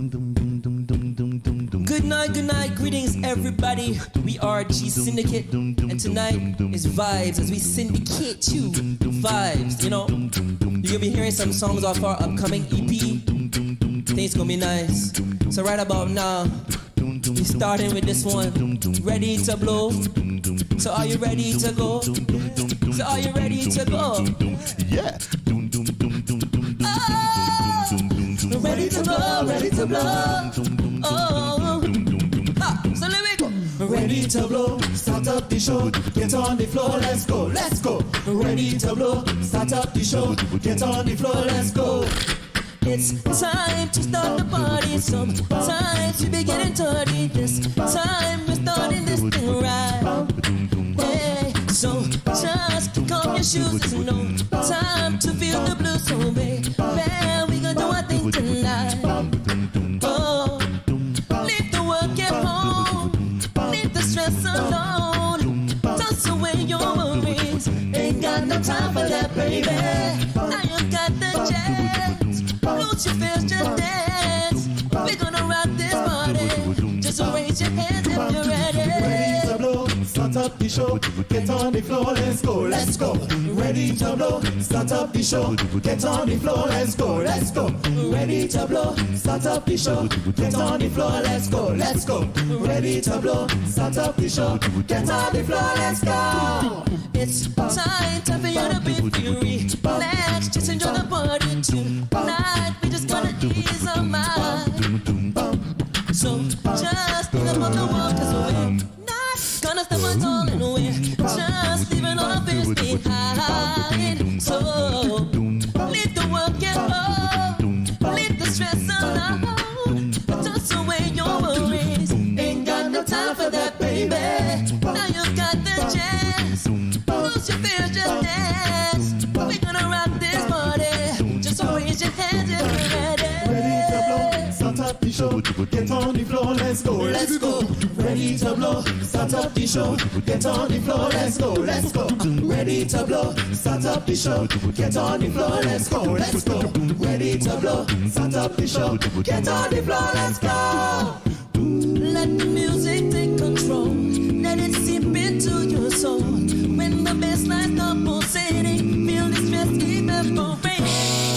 Good night, greetings everybody. We are G-Syndicate, and tonight is vibes as we syndicate you vibes, you know. You're gonna be hearing some songs off our upcoming EP. Things gonna be nice. So right about now, we're starting with this one. Ready to blow? So are you ready to go? So are you ready to go? Yeah. Oh, ready to blow, ready to blow. Oh, so let me go. Ready to blow, start up the show, get on the floor, let's go, let's go. Ready to blow, start up the show, get on the floor, let's go. It's time to start the party. Sometimes we be getting dirty. This time we're starting this thing right. Hey, so just kick off your shoes. There's no time to feel the blues. So baby, we gonna do our thing tonight. Oh, leave the work at home, leave the stress alone. Toss away your worries. Ain't got no time for that, baby. Now you got the chance. Lose your fears, just dance. We're gonna rock this party. Just raise your hands if you're ready. Ready to blow, start up the show, get on the floor, let's go, let's go. Ready to blow, start up the show, get on the floor, let's go, let's go. Ready to blow, start up the show, get on the floor, let's go, let's go. Ready to blow, start up the show, get on the floor, let's go. It's time for you to be free. Let's just enjoy the party tonight. We just gonna ease our mind. So just think about the world, 'cause we're not gonna stop at all, and we're just leaving all our fears behind. So leave the work at home, leave the stress alone, toss away your worries. Ain't got no time for that, baby. Now you got the chance. Lose your fears, just dance. We're gonna rock this party. Just raise your hands if you're ready. Ready to blow, start up the show, get on the floor, let's go, let's go. Ready to blow, start up the show, get on the floor, let's go, let's go. Ready to blow, start up the show, get on the floor, let's go, let's go. Ready to blow, start up the show, get on the floor, let's go. Let the music take control. Let it seep into your soul. When the bass line starts pulsating, feel the stress keep evaporating.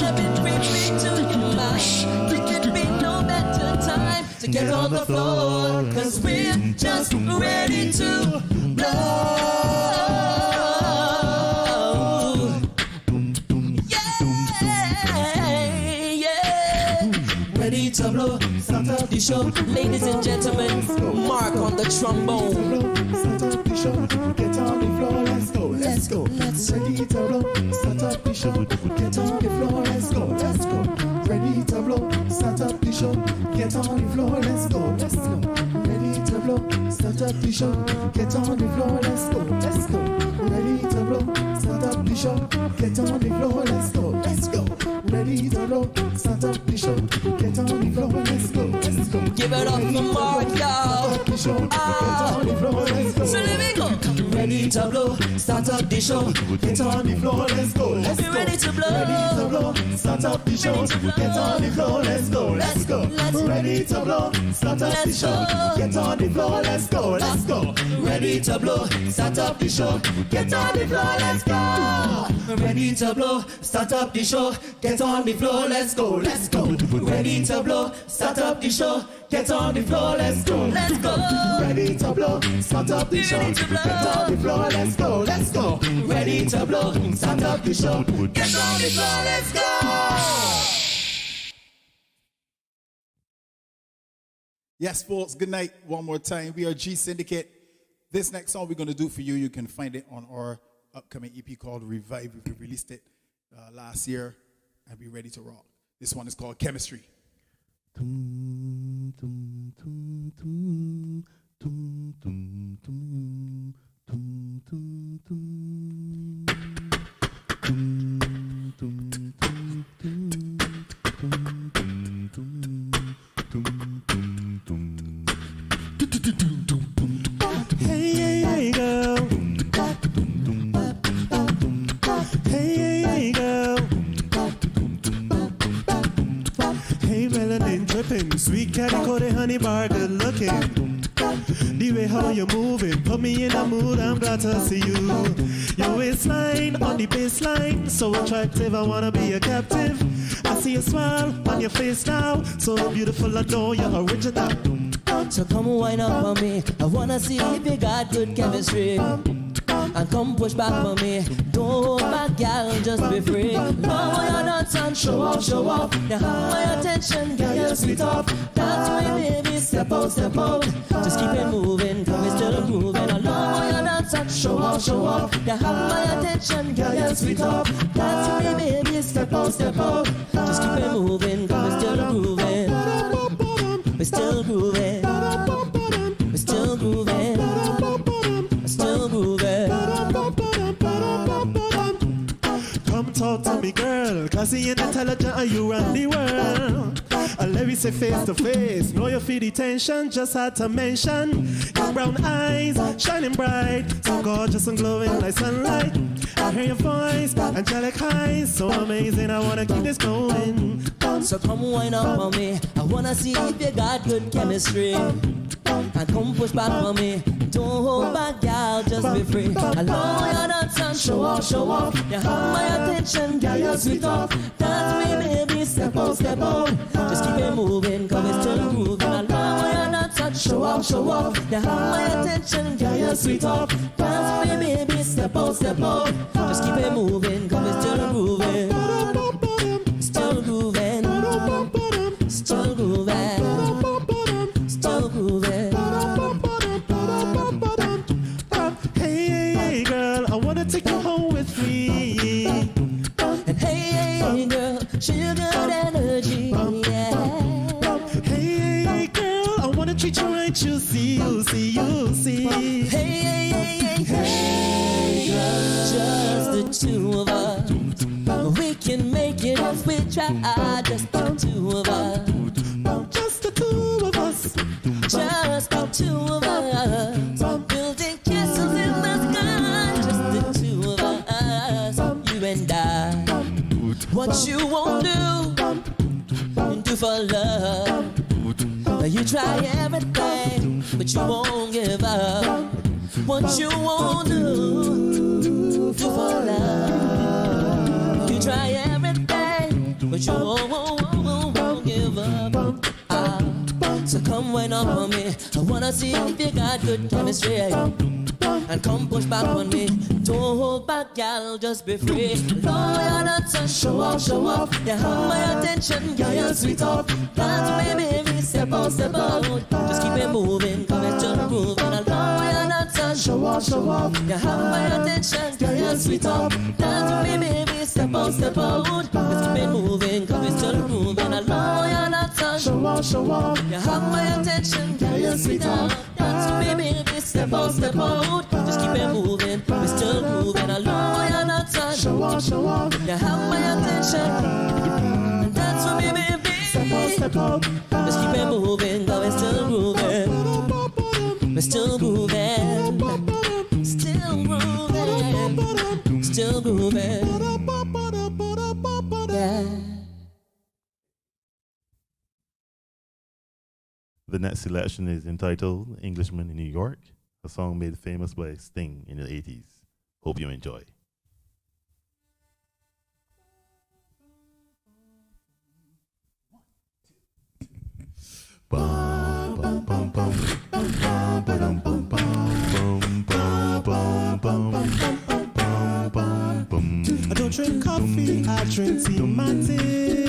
Let it creep into your mind. There could be no better time to get on the floor, 'cause we're just ready to blow. Ready to blow, start up the show. Ladies and gentlemen, Mark on the trombone. Start up the show, get on the floor, let's go, let's go. Ready to blow, start up the show, get on the floor, let's go, let's go. Ready to blow, start up the show, get on the floor, let's go, let's go. Ready to blow, start up the show, get on the floor, let's go, let's go. Ready to blow, start up the show, get on the floor, let's go, let's go. Ready to blow, start up the show, get on the floor, let's go, let's go. Give it up for Mark, y'all. So let me go. Ready to blow, start up the show, get on the floor, let's go, let's go. Ready to blow, ready to blow, start up the show, get on the floor, let's go, let's go. Ready to blow, start up the show, get on the floor, let's go, let's go. Ready to blow, start up the show, get on the floor, let's go. Ready to blow, start up the show, get on the floor, let's go, let's go. Ready to blow, start up the show, get on the floor, let's go, let's go. Ready to blow, start up the show, get on the floor, let's go, let's go. Ready to blow, start up the show, get on the floor, let's go. Yes, folks, good night one more time. We are G-Syndicate. This next song we're going to do for you, you can find it on our upcoming EP called Revive. We released it last year, and we're ready to rock. This one is called Chemistry. Hey girl. Hey girl. Hey melanin tripping. Sweet catty coated honey bar, good looking. The way how you moving, put me in a mood, I'm glad to see you. Your waistline on the baseline, so attractive, I wanna be a captive. I see a smile on your face now, so beautiful, I know you're original. So come wind up on me, I wanna see if you got good chemistry. And come push back for me, don't hold back, gal, just be free. Now you're not and show off. You have my attention, girl, you're sweet up. That's my baby, step out. Just keep it moving, cause we're still grooving. Now you're not and show off. You have my attention, girl, you're sweet up. That's my baby, step out. Just keep it moving, cause we're still grooving. We're still grooving. We're still grooving. We're still grooving. Come talk to me, girl, classy and intelligent, and you run the world. Let me say face to face, know you feel the tension, just had to mention. Your brown eyes, shining bright, so gorgeous and glowing like sunlight. I hear your voice, angelic eyes, so amazing, I wanna keep this going. So come wind up on me, I wanna see if you got good chemistry. And come push back for me, don't hold back, gal, just be free. Allow your dance and show off. You have my attention, girl, you're sweet up. Dance me, baby, step out. Just keep it moving, cause it's still grooving. Allow your dance and show off. You have my attention, girl, you're sweet up. Dance me, baby, step out. Just keep it moving, cause it's still grooving. Still grooving. Still grooving. Still grooving. Hey, girl, I wanna take you home with me. And hey, girl, show you good energy, yeah. Hey, girl, I wanna treat you right, you see. Hey, girl, just the two of us. We can make it if we try, just the two of us. Just the two of us. Just the two of us. Building castles in the sky, just the two of us. You and I. What you won't do for love. You try everything, but you won't give up. What you won't do for love. You try everything, but you won't give up. So come wind up on me, I wanna see if you got good chemistry. And come push back on me, don't hold back, gal, just be free. Lower your nuts and show off. You have my attention, girl, you're sweet up. Dance me, baby, step out. Just keep it moving, cause it's just grooving. Lower your nuts and show off. You have my attention, girl, you're sweet up. Dance me, baby, step out. Just keep it moving, cause it's still grooving. Lower your nuts and show off. You have my attention, girl, you're sweet up. Dance me, baby, step out. Just keep it moving, we're still moving. Along you're not touched. Show off. You have my attention. And that's what me, baby. Step out. Just keep it moving, but we're still moving. We're still moving. Still grooving. Yeah. The next selection is entitled Englishman in New York, a song made famous by Sting in the 80s. Hope you enjoy. I don't drink coffee, I drink tea, my tea.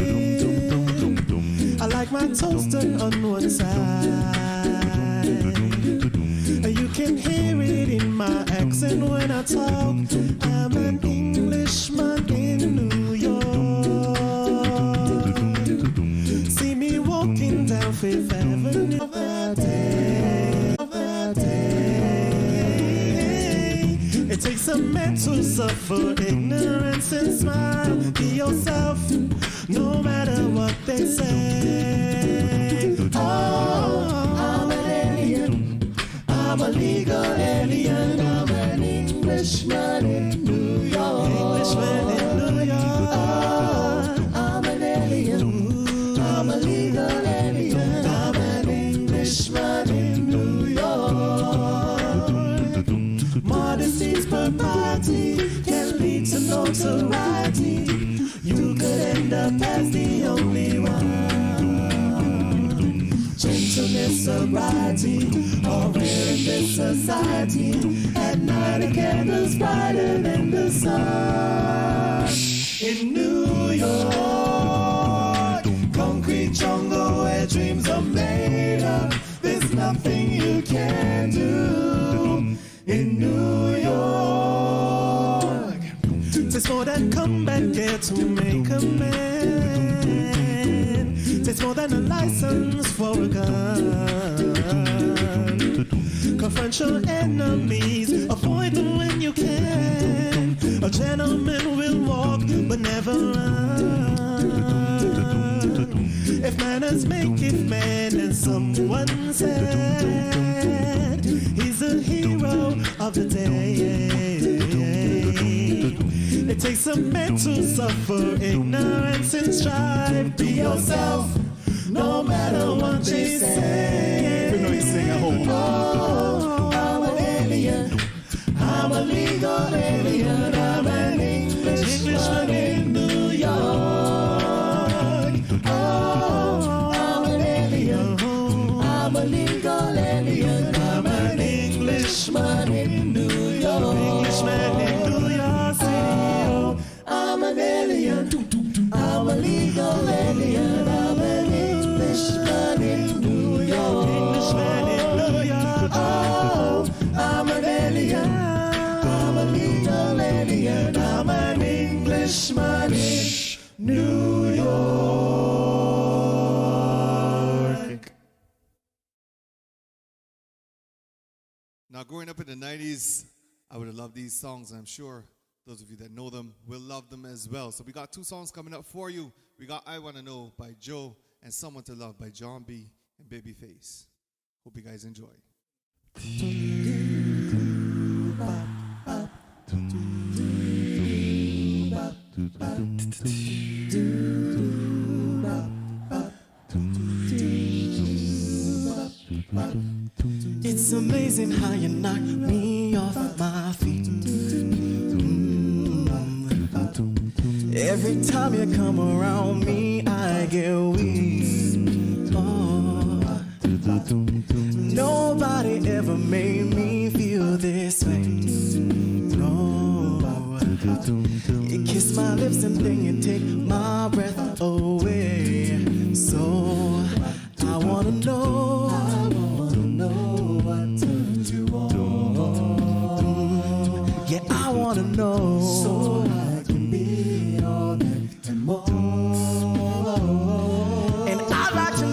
I like my toaster on one side. You can hear it in my accent when I talk. I'm an Englishman in New York. See me walking down Fifth Avenue of that day. It takes a man to suffer ignorance and smile. Be yourself, no matter what they say. Oh, I'm an alien. I'm a legal alien. I'm an Englishman in New York. Englishman in New York. Oh, I'm an alien. I'm a legal alien. notoriety, you could end up as the only one. Gentleness, sobriety, all rare in this society. At night a candle's brighter than the sun. In New York, concrete jungle where dreams are made up. There's nothing you can do in New York. Takes more than combat gear to make a man. Takes more than a license for a gun. Confront your enemies, avoid them when you can. A gentleman will walk but never run. If manners make it man, and someone said he's a hero of the day. It takes a man to suffer ignorance and strive. Be yourself, no matter what they say. We know you sing at home. Oh, I'm an alien. I'm a legal alien. I'm an Englishman in New York. Oh, I'm an alien. I'm a legal alien. I'm an Englishman in New York. Englishman in New York City. I'm an alien. I'm a legal alien. I'm an Englishman in New York. Englishman in New York. Oh, I'm an alien. I'm a legal alien. I'm an Englishman in New York. Now, growing up in the 90s, I would have loved these songs. I'm sure those of you that know them will love them as well. So we got two songs coming up for you. We got I Wanna Know by Joe and Someone to Love by John B. and Babyface. Hope you guys enjoy. It's amazing how you knock me off my feet. Every time you come around me, I get weak. Oh. Nobody ever made me feel this way. No. You kiss my lips and then you take my breath away. So I wanna know what turns you on. Yeah, I wanna know, so I can be all that and more. And I'd like to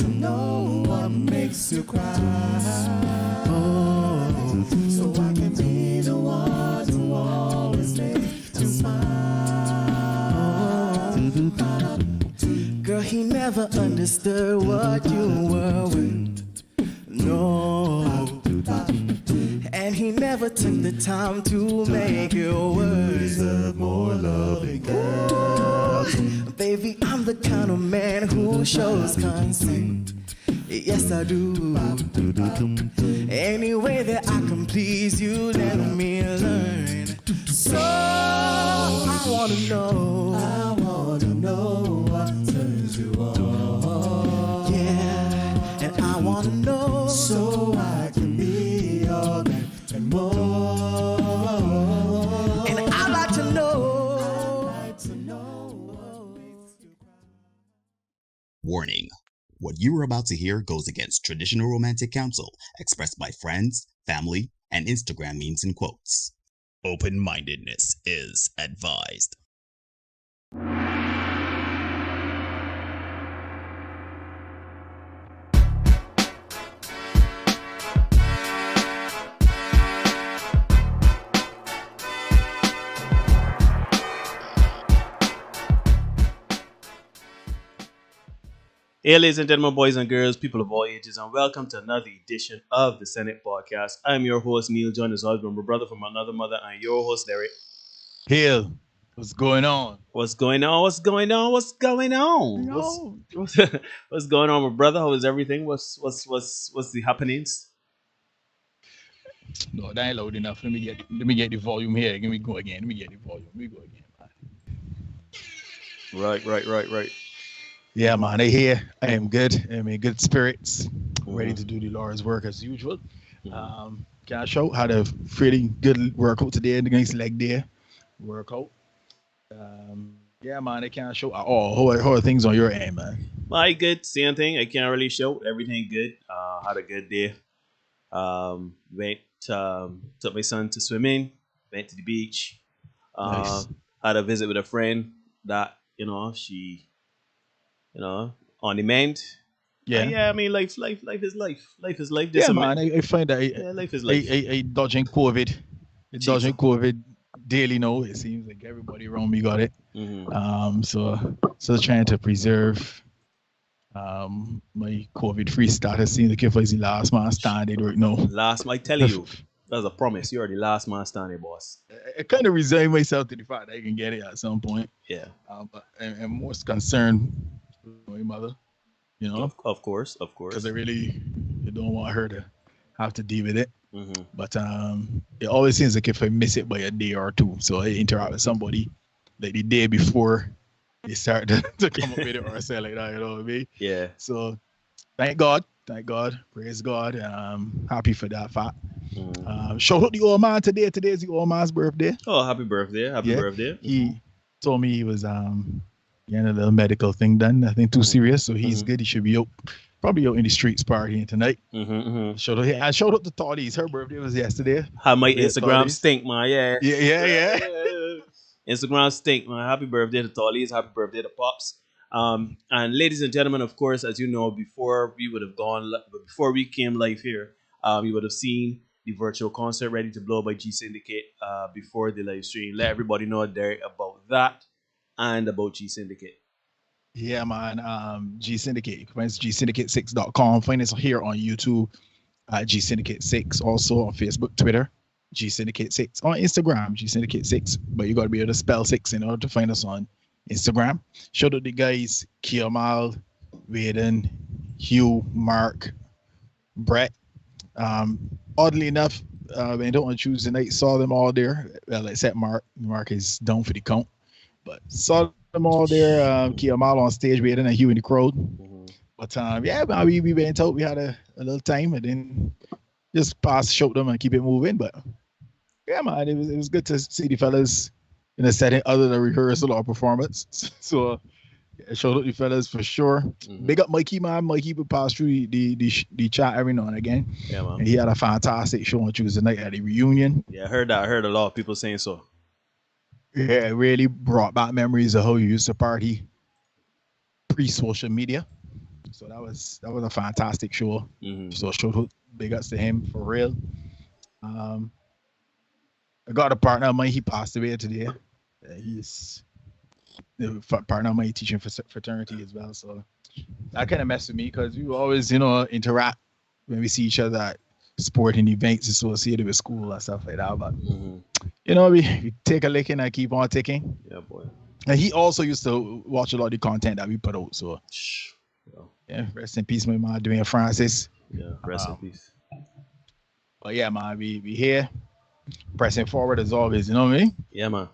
know what makes you cry. Oh, so I can be the one to always make you smile. Girl, he never understood what you were with. No. And he never took the time to make it work. Deserve more loving, girl. Baby, I'm the kind of man who shows consent. Yes, I do. Any way that I can please you, let me learn. So I wanna know what turns you on. Yeah, and I wanna know, so I can be all that and more. And I'd like to know. Warning. What you are about to hear goes against traditional romantic counsel expressed by friends, family, and Instagram memes and quotes. Open-mindedness is advised. Hey, ladies and gentlemen, boys and girls, people of all ages, and welcome to another edition of the Senate Podcast. I'm your host, Neil, joined as always by my brother from another mother, and your host, Derek. Hill, what's going on? What's going on? What's going on? What's going on? What's going on, my brother? How is everything? What's the happenings? No, that ain't loud enough. Let me get the volume here. Let me go again. Let me get the volume. Let me go again, man. Right. Yeah, man. They here. I am good. I'm in good spirits. Ready Mhm. to do the Lord's work as usual. Mhm. Can I show had a pretty good workout today against leg day workout. Yeah, man. They can't show how are things on your end, man. My good, same thing. I can't really show everything good. Had a good day. Went took my son to swimming. Went to the beach. Uh, Nice. had a visit with a friend that she on demand. And Yeah. yeah, I mean life is life. Life is life. This Yeah, a man. I find that yeah, life is life. I dodging COVID. Chief. Dodging COVID daily now. It seems like everybody around me got it. Mm-hmm. So trying to preserve my COVID free status. Seems like if I see last man standing right now. Last, I tell you, that's a promise. You're the last man standing, boss. I kind of resign myself to the fact that I can get it at some point. Yeah, But I'm most concerned with my mother, of course, because I really don't want her to have to deal with it. Mm-hmm. But it always seems like if I miss it by a day or two, so I interact with somebody like the day before they start to come up with it or say like that, you know what I mean? Yeah. So thank God, praise God. Happy for that fact. Mm. Shout out the old man today. Today's the old man's birthday. Oh, happy birthday! Happy Yeah, birthday! he told me he was getting a little medical thing done. Nothing too serious, so he's good. He should be out, probably out in the streets partying tonight. Mm-hmm. Shout out to Toddy's. Her birthday was yesterday. How my Today, Instagram Toddy's. stink, man. Yeah. Instagram stink, man. Happy birthday to Tollies. Happy birthday to Pops. And ladies and gentlemen, of course, as you know, before we came live here, you would have seen the virtual concert Ready to Blow by G-Syndicate before the live stream. Let everybody know there about that and about G-Syndicate. Yeah, man. G-Syndicate. You can find us gsyndicate6.com. Find us here on YouTube at G-Syndicate6. Also on Facebook, Twitter, G-Syndicate6. On Instagram, G-Syndicate6. But you got to be able to spell 6 in order to find us on Instagram. Shout out the guys, Kiamal, Waden, Hugh, Mark, Brett. Oddly enough, when I don't on Tuesday night, saw them all there. Well, except Mark. Mark is down for the count. But saw them all there. Kiamal on stage, Waden and Hugh in the crowd. But yeah, man, we went out. We had a little time and then just pass, show them and keep it moving. But yeah, man, it was good to see the fellas in a setting other than rehearsal or performance. So yeah, showed up the fellas for sure. Big up Mikey, man. Mikey would pass through the chat every now and again. Yeah, man. And he had a fantastic show on Tuesday night at the reunion. Yeah, I heard that. I heard a lot of people saying so. Yeah, it really brought back memories of how you used to party pre-social media. So that was a fantastic show. So shout out, big ups to him for real. I got a partner of mine. He passed away today. He's the partner of mine teaching for fraternity as well. So that kind of messed with me because we always, interact when we see each other at sporting events associated with school and stuff like that. But we take a licking and keep on ticking. Yeah, boy. And he also used to watch a lot of the content that we put out. So yeah, rest in peace, my man, Dwayne Francis. Yeah, rest in peace. But yeah, man, we here pressing forward as always. You know what I mean? Yeah, man.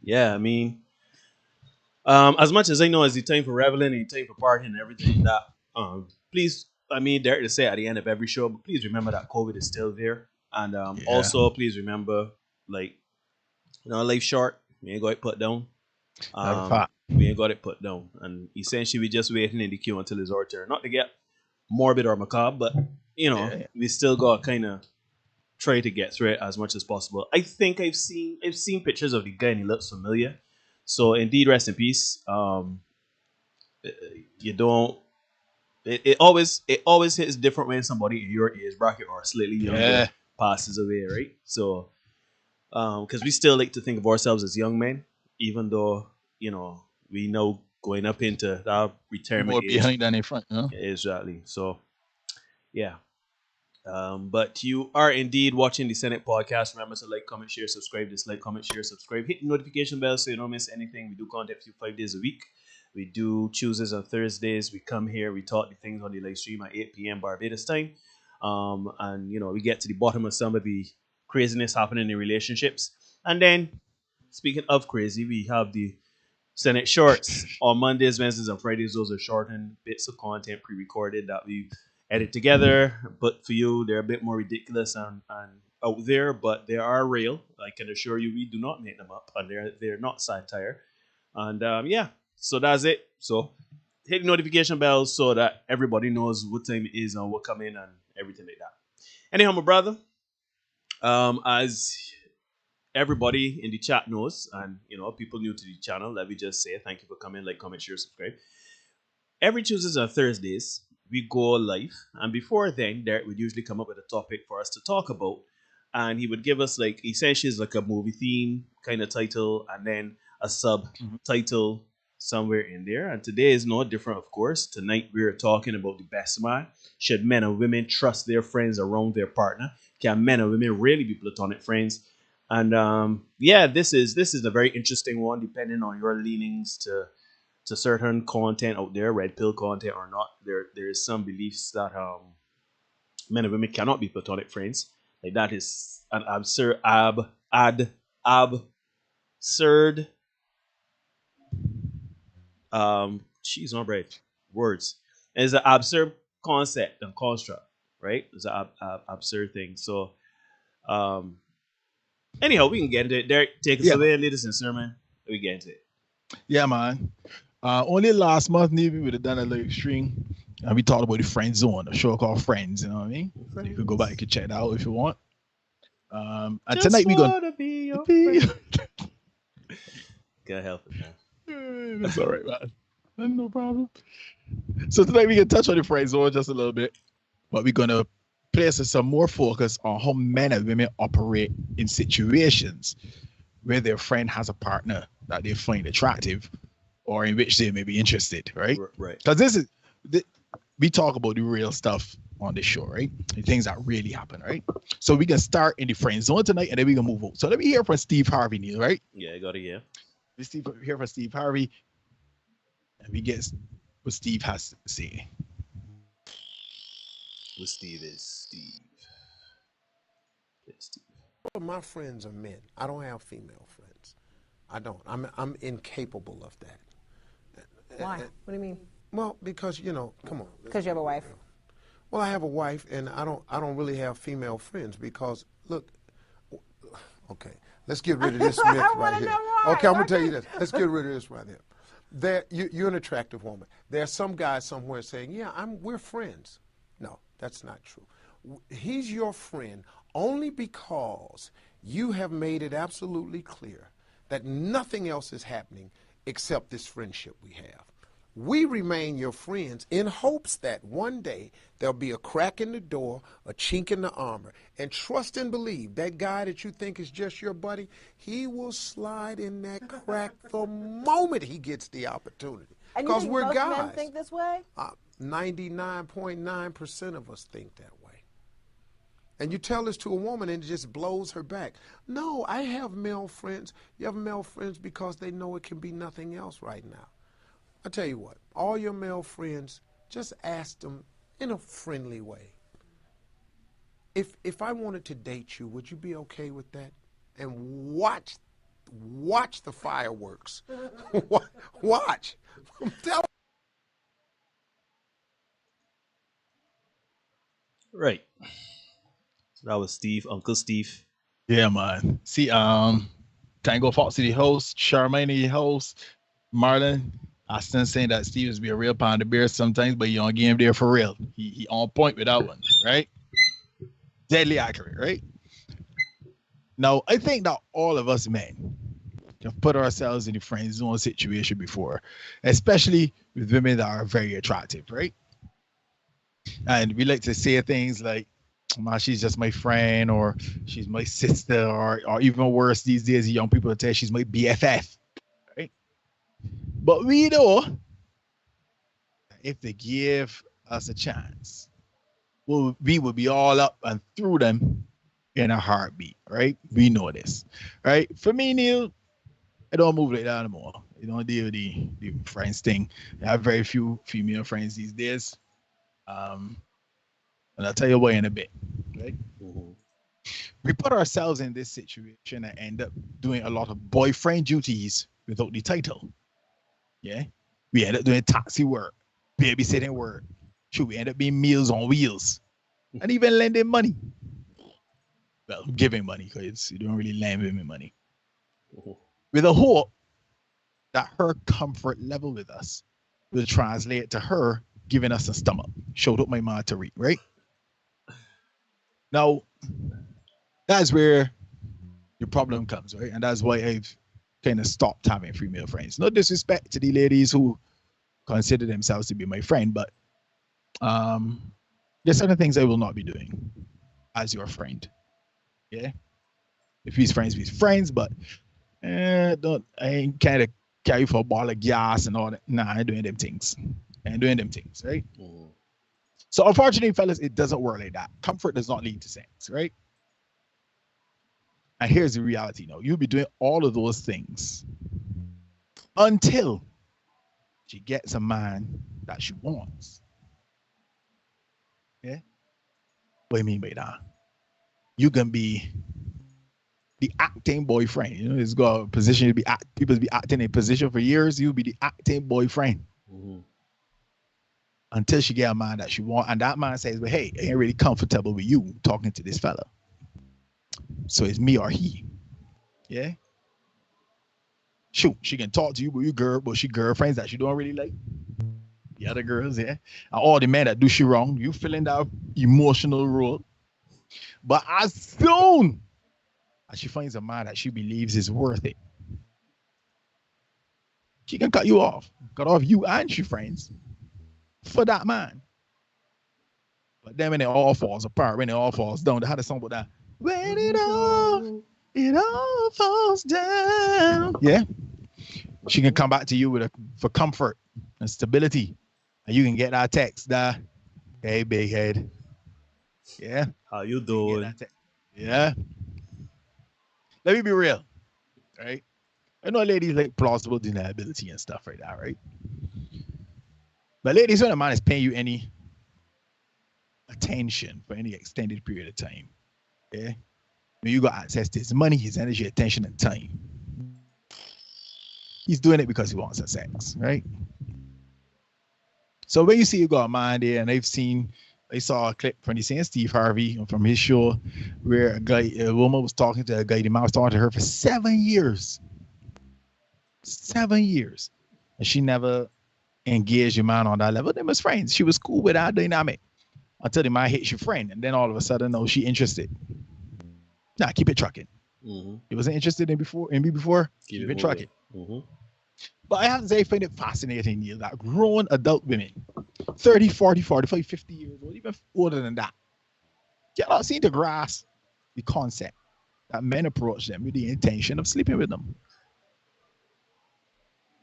Yeah, I mean, as much as I know, it's the time for reveling and the time for partying and everything that. Please, I mean, dare to say at the end of every show, but please remember that COVID is still there, and also please remember, life short. We ain't got it put down. We ain't got it put down, and essentially we just waiting in the queue until it's our turn. Not to get morbid or macabre, but we still got to kind of try to get through it as much as possible. I think I've seen pictures of the guy and he looks familiar. So indeed, rest in peace. You don't. It always hits different when somebody in your age bracket or slightly younger passes away, right? So, because we still like to think of ourselves as young men, even though we know going up into that retirement More age, behind than in front, exactly. So, yeah. But you are indeed watching the Senate podcast. Remember to like, comment, share, subscribe. Dislike, comment, share, subscribe. Hit the notification bell so you don't miss anything. We do content for you 5 days a week. We do Tuesdays and Thursdays. We come here. We talk the things on the live stream at 8 p.m. Barbados time. And we get to the bottom of some of the craziness happening in relationships. And then, speaking of crazy, we have the Senate Shorts on Mondays, Wednesdays, and Fridays. Those are shortened bits of content pre-recorded that we edit together. But for you, they're a bit more ridiculous and out there, but they are real. I can assure you, we do not make them up, and they're not satire. And yeah, so that's it. So hit the notification bell so that everybody knows what time it is and what come in and everything like that. Anyhow, my brother, as everybody in the chat knows, and people new to the channel, let me just say thank you for coming, like, comment, share, subscribe. Every Tuesdays and Thursdays we go live, and before then Derek would usually come up with a topic for us to talk about, and he would give us like essentially like a movie theme kind of title and then a subtitle somewhere in there. And today is no different, of course. Tonight we're talking about the best man. Should men and women trust their friends around their partner? Can men and women really be platonic friends? And yeah, this is a very interesting one, depending on your leanings to certain content out there, red pill content or not. There is some beliefs that men and women cannot be platonic friends. Like, that is an absurd cheese on bread words. It's an absurd concept and construct, right? It's an absurd thing. So anyhow, we can get into it. Derek, take us away, lead us in sermon. We get into it. Yeah, man. Only last month, we would have done a little extreme, and we talked about the friend zone, a show called Friends. You know what I mean? You could go back, you could check it out if you want. And just tonight we gonna be your friend. Can't help it, man. That's all right, man. No problem. So tonight we can touch on the friend zone just a little bit, but we're gonna place some more focus on how men and women operate in situations where their friend has a partner that they find attractive or in which they may be interested, right? Right. Because we talk about the real stuff on this show, right? The things that really happen, right? So we can start in the friend zone tonight, and then we can move on. So let me hear from Steve Harvey, Neil, right? Yeah, I got to hear. We hear from Steve Harvey, and we get what Steve has to say. What Steve is Steve. Yeah, Steve. All of my friends are men. I don't have female friends. I don't. I'm incapable of that. Why? What do you mean? Well, because come on. Because you have a wife. Well, I have a wife, and I don't really have female friends because look. Okay, let's get rid of this myth right here. Okay, I'm gonna tell you this. Let's get rid of this right here. You're an attractive woman. There's some guy somewhere saying, "Yeah, we're friends." No, that's not true. He's your friend only because you have made it absolutely clear that nothing else is happening except this friendship we have. We remain your friends in hopes that one day there'll be a crack in the door, a chink in the armor, and trust and believe that guy that you think is just your buddy, he will slide in that crack the moment he gets the opportunity. Because we're most guys. Men think this way? 99.9% of us think that way. And you tell this to a woman and it just blows her back. No, I have male friends. You have male friends because they know it can be nothing else right now. I tell you what, all your male friends, just ask them in a friendly way. If I wanted to date you, would you be okay with that? And watch the fireworks. Watch. Right. So that was Steve, Uncle Steve. Yeah, man. See, Tango Fox City host, Charmaine the host, Marlon. I still saying that Steve is be a real pound of beer sometimes, but you don't get him there for real. He on point with that one, right? Deadly accurate, right? Now, I think that all of us men have put ourselves in the friend zone situation before, especially with women that are very attractive, right? And we like to say things like, she's just my friend, or she's my sister, or even worse these days, young people tell she's my BFF, right? But we know if they give us a chance, we will be all up and through them in a heartbeat, right? We know this, right? For me, Neil, I don't move like that anymore. I don't deal with the friends thing. I have very few female friends these days. And I'll tell you why in a bit. Right? We put ourselves in this situation and end up doing a lot of boyfriend duties without the title. Yeah. We end up doing taxi work, babysitting work. Shoot, we end up being Meals on Wheels. And even lending money. Well, giving money, because you don't really lend women money. With a hope that her comfort level with us will translate to her giving us a stomach. Showed up my man to read, right? Now, that's where the problem comes, right? And that's why I've kind of stopped having female friends. No disrespect to the ladies who consider themselves to be my friend, but there's certain things I will not be doing as your friend. Yeah. If he's friends, he's friends, but I ain't kind of carry for a ball of gas and all that. Nah, I ain't doing them things. Right? So unfortunately, fellas, it doesn't work like that. Comfort does not lead to sex, right? And here's the reality now. You'll be doing all of those things until she gets a man that she wants. Yeah? What do you mean by that? You can be the acting boyfriend. You know, it's got a position to be people be acting in a position for years. You'll be the acting boyfriend. Until she get a man that she want. And that man says, well, hey, I ain't really comfortable with you talking to this fella. So it's me or he. Yeah? Shoot, she can talk to you, but she girlfriends that she don't really like. The other girls, yeah. And all the men that do she wrong, you fill in that emotional role. But as soon as she finds a man that she believes is worth it, she can cut you off. Cut off you and she friends for that man. But then when it all falls apart, when it all falls down, they had a song about that. When it all falls down. Yeah. She can come back to you for comfort and stability. And you can get that text that, hey, big head. Yeah. How you doing? Yeah. Let me be real. Right? I know ladies like plausible deniability and stuff like that, right? But ladies, when a man is paying you any attention for any extended period of time, yeah, when you got access to his money, his energy, attention, and time, he's doing it because he wants sex, right? So when you see you got a man there, and I saw a clip from the same Steve Harvey from his show where a woman was talking to a guy, the man was talking to her for 7 years. 7 years. And she never engaged your man on that level. They was friends. She was cool with that dynamic until the man hits your friend. And then all of a sudden, no, she interested. Nah, keep it trucking. You wasn't interested in me before? Keep it trucking. But I have to say, I find it fascinating, Neil, that grown adult women, 30, 40, 45, 50 years old, even older than that, cannot seem to grasp the concept that men approach them with the intention of sleeping with them.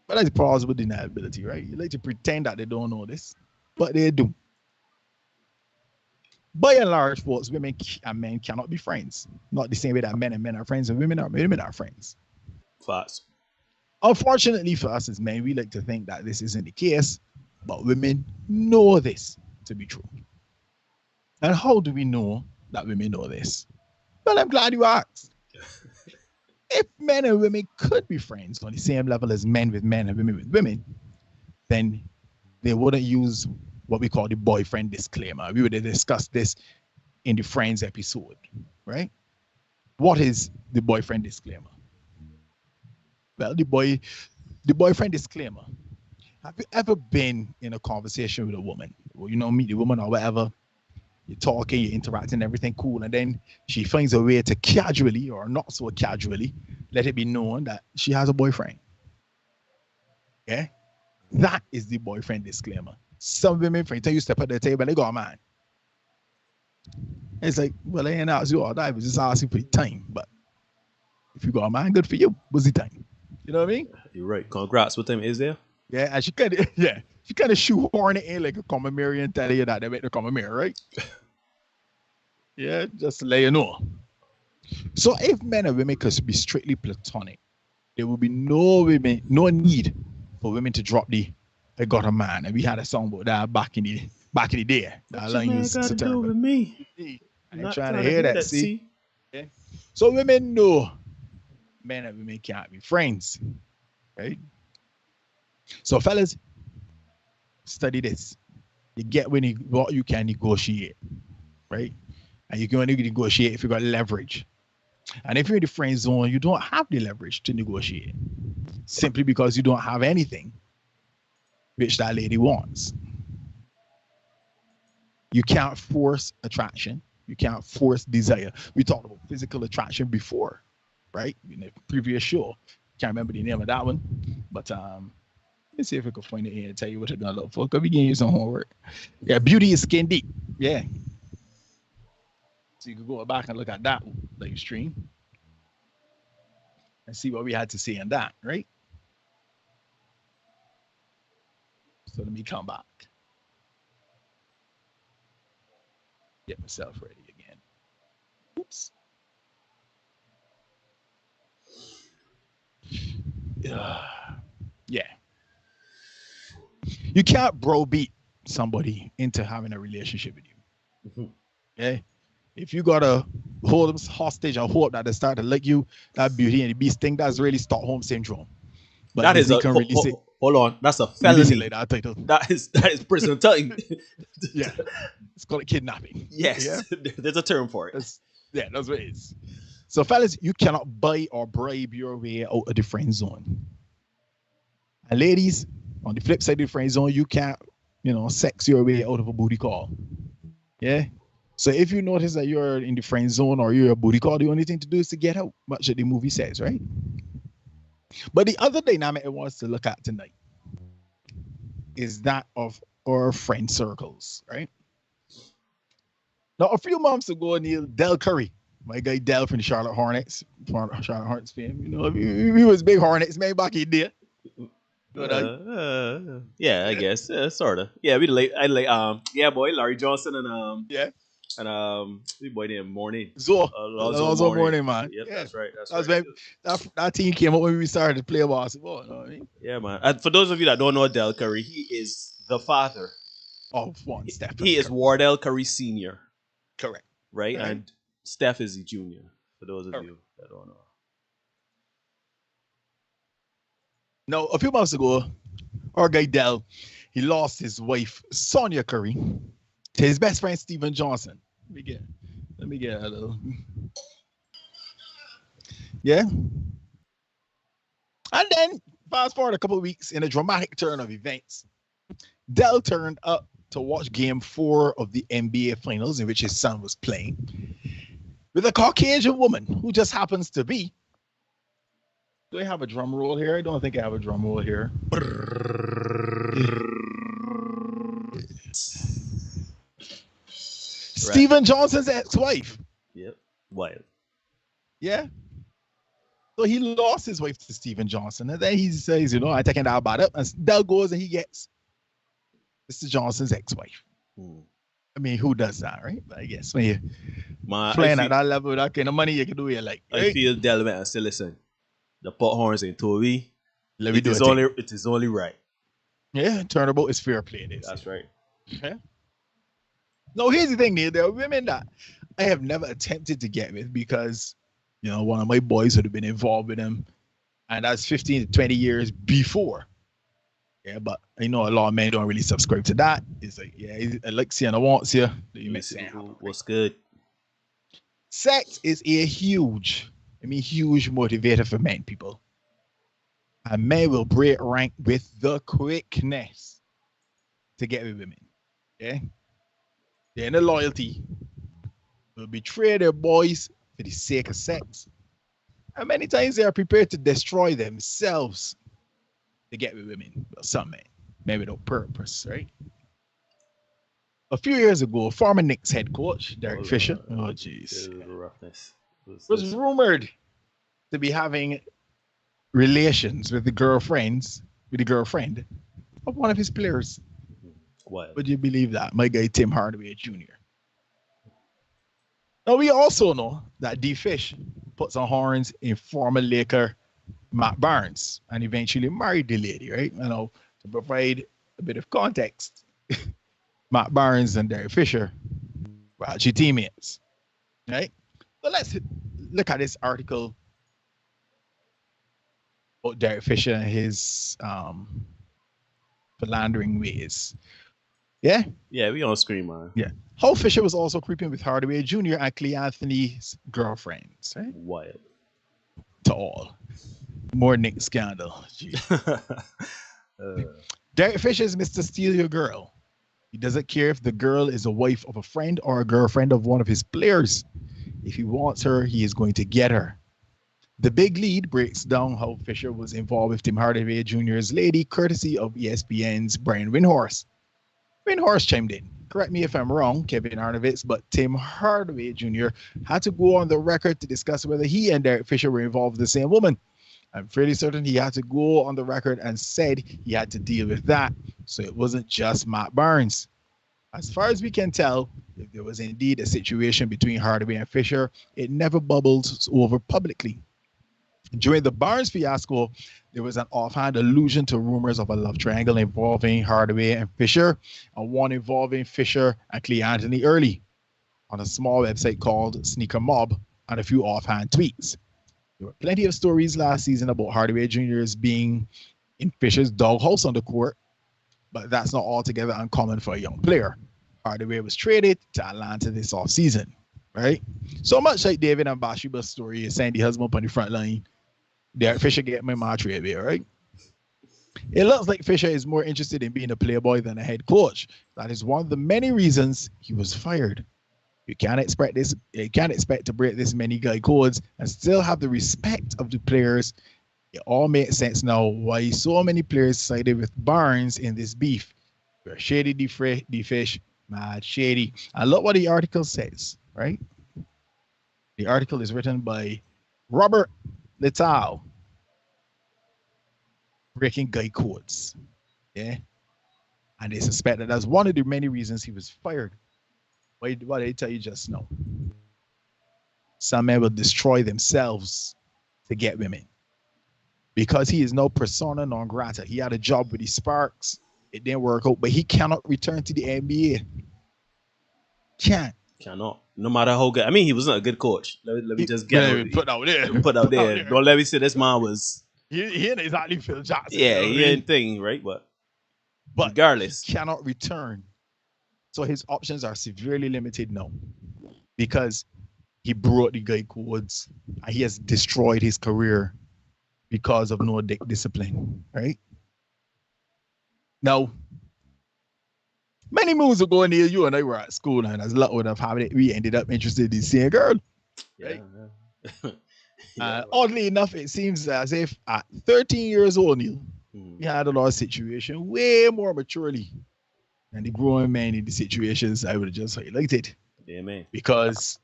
But that's plausible deniability, right? You like to pretend that they don't know this, but they do. By and large, folks, women and men cannot be friends. Not the same way that men and men are friends and women are friends. Facts. Unfortunately for us as men, we like to think that this isn't the case, but women know this to be true. And how do we know that women know this? Well, I'm glad you asked. If men and women could be friends on the same level as men with men and women with women, then they wouldn't use what we call the boyfriend disclaimer. We would have discussed this in the Friends episode, right? What is the boyfriend disclaimer? Well, the boyfriend disclaimer. Have you ever been in a conversation with a woman? Well, meet the woman or whatever. You're talking, you're interacting, everything cool, and then she finds a way to casually or not so casually let it be known that she has a boyfriend. Okay? That is the boyfriend disclaimer. Some women, for until you step at the table, they got a man. It's like, well, I ain't asked you all that. I was just asking for the time. But if you got a man, good for you. What's the time? You know what I mean? You're right. Congrats. What time is there? Yeah, and she kind of shoehorn it in like a common mirror and tell you that they make the common mirror, right? Yeah, just to let you know. So if men and women could be strictly platonic, there will be no need for women to drop the I got a man, and we had a song about that back in the day. That What your line man was got to do with satirical. me? I ain't Not trying to hear that. See? see? Yeah. So women know men and women can't be friends, right? So fellas, study this. You get what you can negotiate, right? And you can only negotiate if you got leverage. And if you're in the friend zone, you don't have the leverage to negotiate simply because you don't have anything which that lady wants. You can't force attraction. You can't force desire. We talked about physical attraction before, right? In the previous show. Can't remember the name of that one. But let's see if I can find it here and tell you what it's gonna look for. Because we can use some homework. Yeah, beauty is skin deep. Yeah. So you can go back and look at that like stream and see what we had to say on that, right? So let me come back. Get myself ready again. Oops. Yeah. You can't browbeat somebody into having a relationship with you. Okay? If you gotta hold them hostage and hope that they start to like you, that Beauty and the Beast thing, that's really Stockholm syndrome. But That is a can release it. hold on. That's a Release felony. it like that title. That is prison time. Yeah. It's called kidnapping. Yes. Yeah? There's a term for it. That's what it is. So fellas, you cannot buy or bribe your way out of the friend zone. And ladies, on the flip side of the friend zone, you can't, sex your way out of a booty call. Yeah. So if you notice that you're in the friend zone or you're a booty call, the only thing to do is to get out, much like the movie says, right? But the other dynamic I want us to look at tonight is that of our friend circles, right? Now, a few months ago, Neil, Del Curry, my guy Del from the Charlotte Hornets fame, he was big Hornets man back in there. Yeah, I guess, sort of. Yeah, yeah, boy, Larry Johnson and yeah. And the boy named Morning. Zoe. Lonzo Morning, man. Yep, yeah. That's right. That team came up when we started to play basketball. You know what I mean? Yeah, man. And for those of you that don't know Del Curry, he is the father of one Steph. He is Wardell Curry Sr. Correct. Right? And Steph is the junior, for those of you that don't know. Now, a few months ago, our guy Del, he lost his wife, Sonia Curry, to his best friend, Stephen Johnson. Let me get a little. Yeah. And then, fast forward a couple of weeks, in a dramatic turn of events, Del turned up to watch Game 4 of the NBA Finals, in which his son was playing, with a Caucasian woman who just happens to be. Do I have a drum roll here? I don't think I have a drum roll here. Stephen Johnson's ex-wife. Yep. Wild. Yeah. So he lost his wife to Stephen Johnson. And then he says, I taking that bad up. And Del goes and he gets Mr. Johnson's ex-wife. I mean, who does that, right? But I guess when you're playing at that level, that kind of money, you can do it like. Right? I feel Del went and say, listen, the pot horns ain't Toby. It is only right. Yeah, turnabout is fair play. That's right. Yeah. No, here's the thing, Neil. There are women that I have never attempted to get with because, one of my boys would have been involved with them. And that's 15 to 20 years before. Yeah, but I know a lot of men don't really subscribe to that. It's like, I like seeing I want you. You miss what's good. Sex is a huge motivator for men, people. And men will break rank with the quickness to get with women. Yeah? They're in the loyalty. Will betray their boys for the sake of sex. And many times they are prepared to destroy themselves to get with women. Well, some men, maybe without purpose, right? A few years ago, former Knicks head coach Derek Fisher, was rumored to be having relations with the girlfriend of one of his players. What? Would you believe that? My guy Tim Hardaway Jr. Now we also know that D Fish put some horns in former Laker Matt Barnes and eventually married the lady, right? To provide a bit of context. Matt Barnes and Derek Fisher were actually teammates, right? So let's look at this article about Derek Fisher and his philandering ways. Yeah? Yeah, we on screen, man. Yeah. How Fisher was also creeping with Hardaway Jr. and Clay Anthony's girlfriends, right? Wild. To all. More Nick scandal. Derek Fisher is Mr. Steal Your Girl. He doesn't care if the girl is a wife of a friend or a girlfriend of one of his players. If he wants her, he is going to get her. The Big Lead breaks down how Fisher was involved with Tim Hardaway Jr.'s lady, courtesy of ESPN's Brian Windhorst. Windhorst chimed in. Correct me if I'm wrong, Kevin Arnovitz, but Tim Hardaway Jr. had to go on the record to discuss whether he and Derek Fisher were involved with the same woman. I'm fairly certain he had to go on the record and said he had to deal with that. So it wasn't just Matt Barnes. As far as we can tell, if there was indeed a situation between Hardaway and Fisher, it never bubbled over publicly. During the Barnes fiasco, there was an offhand allusion to rumors of a love triangle involving Hardaway and Fisher, and one involving Fisher and Clay Anthony early on a small website called Sneaker Mob and a few offhand tweets. There were plenty of stories last season about Hardaway Jr.'s being in Fisher's doghouse on the court, but that's not altogether uncommon for a young player. Hardaway was traded to Atlanta this offseason, right? So much like David and Bathsheba's story is Sandy husband on the front line, Derek Fisher get my trade here, right? It looks like Fisher is more interested in being a playboy than a head coach. That is one of the many reasons he was fired. You can't expect to break this many guy codes and still have the respect of the players. It all makes sense now why so many players sided with Barnes in this beef. You're shady, fish, mad shady. And look what the article says, right? The article is written by Robert Littal. Breaking guy codes. Yeah. And they suspect that that's one of the many reasons he was fired. What did I tell you just now? Some men will destroy themselves to get women. Because he is no persona non grata. He had a job with the Sparks. It didn't work out, but he cannot return to the NBA. Cannot. No matter how good. I mean, he wasn't a good coach. Let me just get put out there. Put out there. Don't let me say this man was. He ain't exactly Phil Jackson. Yeah, he ain't thing, right? But regardless, he cannot return. So his options are severely limited now because he brought the guy codes and he has destroyed his career because of no discipline, right? Now, many moons ago, Neil, you and I were at school, and as luck would have had it, we ended up interested in the same girl. Right? Yeah. Oddly enough, it seems as if at 13 years old, Neil, we handled our situation way more maturely than the growing men in the situations I would have just highlighted. Yeah, man. Because,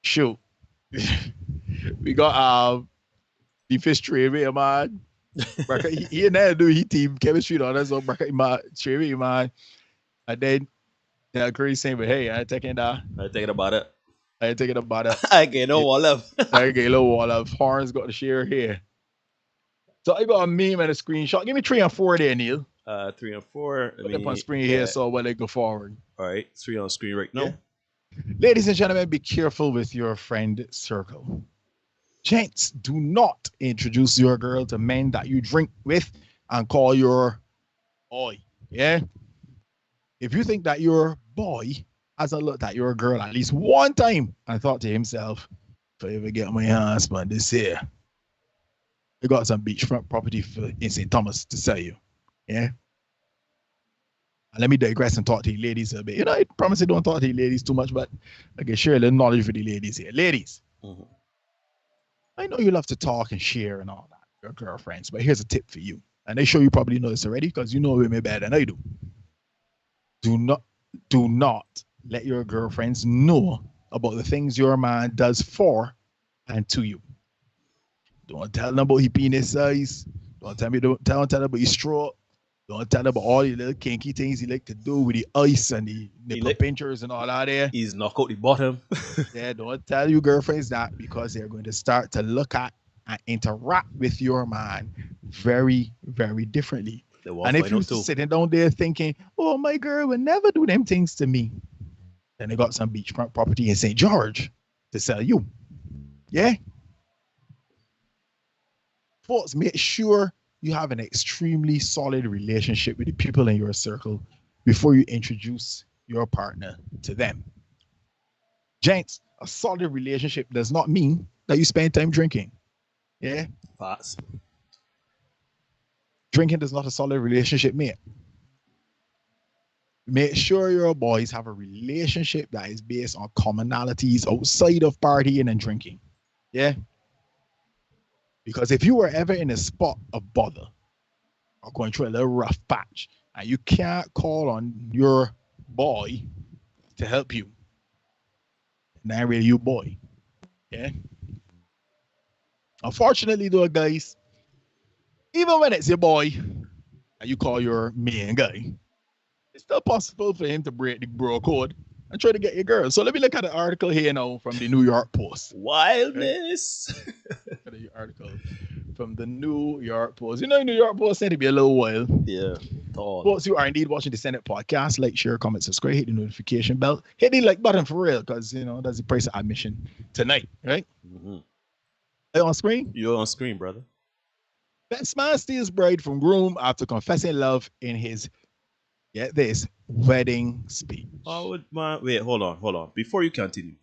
shoot, we got the fish trade with man. He and I do he team chemistry on us, so trade with man. And then Curry saying, but hey, I ain't taking that. I ain't thinking about it. I ain't thinking about it. I get no wall up. I get no wall up. Horns got to share here. So I got a meme and a screenshot. Give me 3 and 4 there, Neil. 3 and 4. Put up on screen here so when they go forward. All right, 3 on screen right now. Yeah. Ladies and gentlemen, be careful with your friend circle. Gents, do not introduce your girl to men that you drink with and call your boy. Yeah? If you think that your boy hasn't looked at your girl at least one time and thought to himself, if I ever get my husband this year, I got some beachfront property in St. Thomas to sell you. Yeah? And let me digress and talk to you ladies a bit. You know, I promise I don't talk to you ladies too much, but I can share a little knowledge for the ladies here. Ladies, I know you love to talk and share and all that, your girlfriends, but here's a tip for you. And I'm sure you probably know this already because you know women better than I do. Do not let your girlfriends know about the things your man does for and to you. Don't tell them about his penis size. Don't tell them about his stroke. Don't tell them about all the little kinky things he like to do with the ice and the nipple pinchers and all that there. He's knock out the bottom. Yeah, don't tell your girlfriends that because they're going to start to look at and interact with your man very, very differently. They won't And if find you're out too. sitting down there thinking, oh, my girl would never do them things to me, then they got some beachfront property in St. George to sell you. Yeah? Folks, make sure you have an extremely solid relationship with the people in your circle before you introduce your partner to them. Gents, a solid relationship does not mean that you spend time drinking. Yeah? Facts. Drinking is not a solid relationship, mate. Make sure your boys have a relationship that is based on commonalities outside of partying and drinking. Yeah? Because if you were ever in a spot of bother or going through a little rough patch and you can't call on your boy to help you, not really you boy. Yeah? Unfortunately though, guys, even when it's your boy and you call your main guy, it's still possible for him to break the bro code and try to get your girl. So let me look at the article here now from the New York Post. Wildness. The article from the New York Post. You know, New York Post said to be a little while. Yeah. Tall. Folks, you are indeed watching the Senate podcast. Like, share, comment, subscribe, hit the notification bell, hit the like button for real, because you know that's the price of admission tonight, right? Mm-hmm. Are you on screen? You're on screen, brother. Best man steals bride from groom after confessing love in his, get this, wedding speech. Oh, wait, hold on. Before you continue,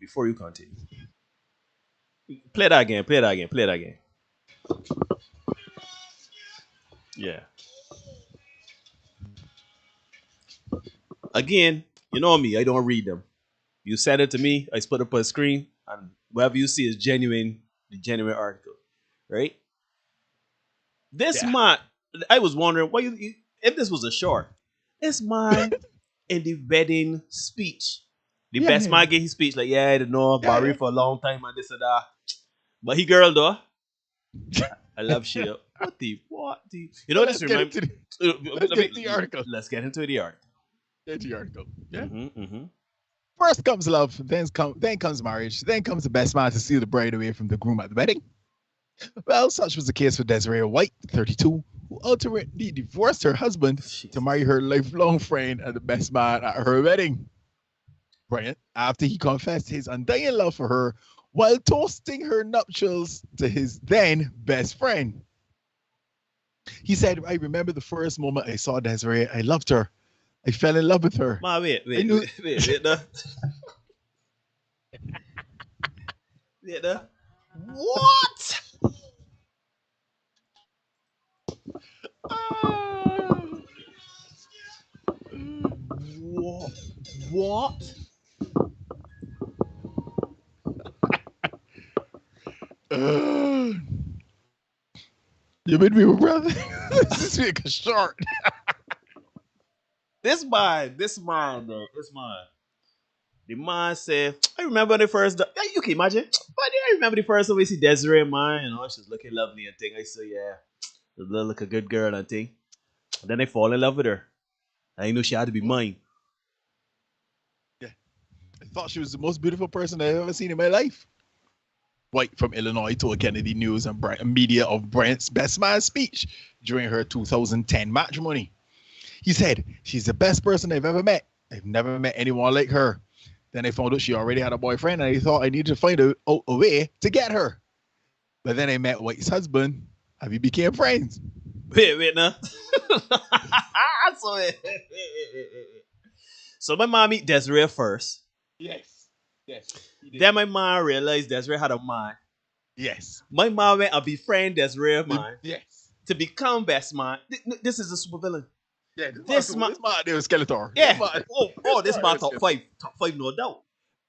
play that again. Yeah. Again, you know me, I don't read them. You send it to me, I put up on screen, and whatever you see is genuine, the genuine article, right? This man, I was wondering why you if this was a short. This man in the wedding speech, the best man gave his speech like, yeah, I don't know, Barry for a long time and this and that. But he girl though, I love shit. What the? You know this reminds me. Let's get the article. Let's get into the article. Get the article. Yeah. Mm-hmm. First comes love, then comes marriage, then comes the best man to steal the bride away from the groom at the wedding. Well, such was the case for Desiree White, 32, who ultimately divorced her husband to marry her lifelong friend and the best man at her wedding. Brilliant. After he confessed his undying love for her while toasting her nuptials to his then best friend. He said, I remember the first moment I saw Desiree. I loved her. I fell in love with her. Ma, wait. Wait, what? What? You made me, brother. This is a short. This man. The man said, I remember the first, you can imagine, but I remember the first time we see Desiree, man, you know, she's looking lovely and thing. I said, yeah, she look like a good girl and thing. And then I fall in love with her. I knew she had to be mine. Yeah. I thought she was the most beautiful person I've ever seen in my life. White from Illinois told Kennedy News and media of Brent's best man speech during her 2010 matrimony. He said, she's the best person I've ever met. I've never met anyone like her. Then I found out she already had a boyfriend and I thought I needed to find out a way to get her. But then I met White's husband and we became friends. Wait, now. So my mom meet Desiree first. Yes. Then my mom realized Desiree had a man. Yes. My mom went and befriend Desiree man. Yes. To become best man. This is a supervillain. Yeah, this man there was Skeletor. Yeah. This man top five, no doubt.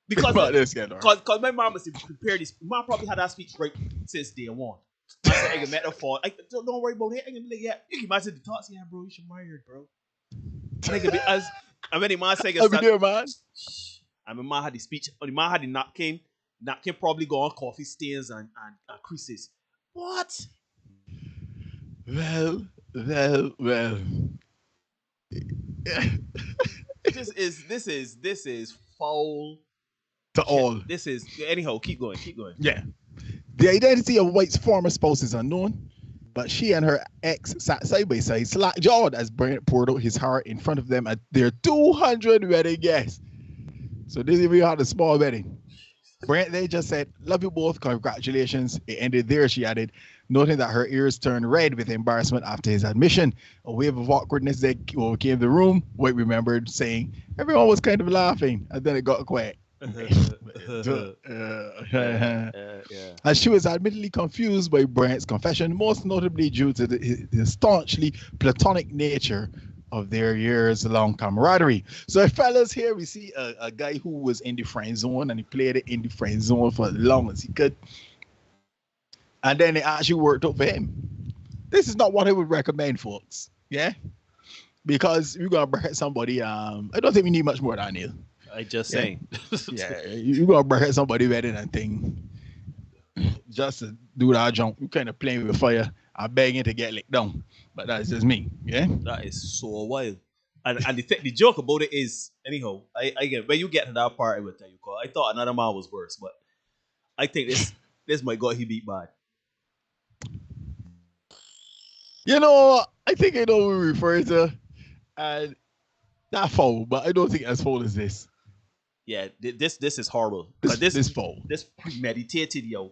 Because my mom was prepared this. Mom probably had that speech right since day one. I said, I can met her for. Don't worry about it. I can be like, yeah. You can imagine the thoughts. Yeah, bro, you should marry her, bro. I mean, the man saying, I'll be there, man. I mean, man had the speech. The man had the napkin. Napkin probably go on coffee stains and creases. What? Well. This is foul to all. This is anyhow. Keep going. Yeah. The identity of White's former spouse is unknown. But she and her ex sat side by side, slack jawed as Brent poured out his heart in front of them at their 200 wedding guests. So this is we had a small wedding. Brent they just said, "Love you both, congratulations." It ended there, she added, noting that her ears turned red with embarrassment after his admission. A wave of awkwardness that overcame the room. White remembered saying, "Everyone was kind of laughing," and then it got quiet. Yeah. And she was admittedly confused by Brent's confession, most notably due to the staunchly platonic nature of their years-long camaraderie. So, fellas, here we see a guy who was in the friend zone and he played it in the friend zone for as long as he could. And then it actually worked out for him. This is not what I would recommend, folks. Yeah? Because you're going to break somebody. I don't think we need much more than Neil. I just saying. Yeah, you're going to break somebody better than thing. Just to do that jump, you kind of playing with fire. I'm begging to get licked down. But that's just me. Yeah? That is so wild. And the joke about it is, anyhow, I get when you get to that part, I will tell you, cause I thought another man was worse, but I think this might got he beat bad. You know, I think I know what we refer to. And not foul, but I don't think as foul as this. Yeah, this is horrible. This foul. This premeditated, yo.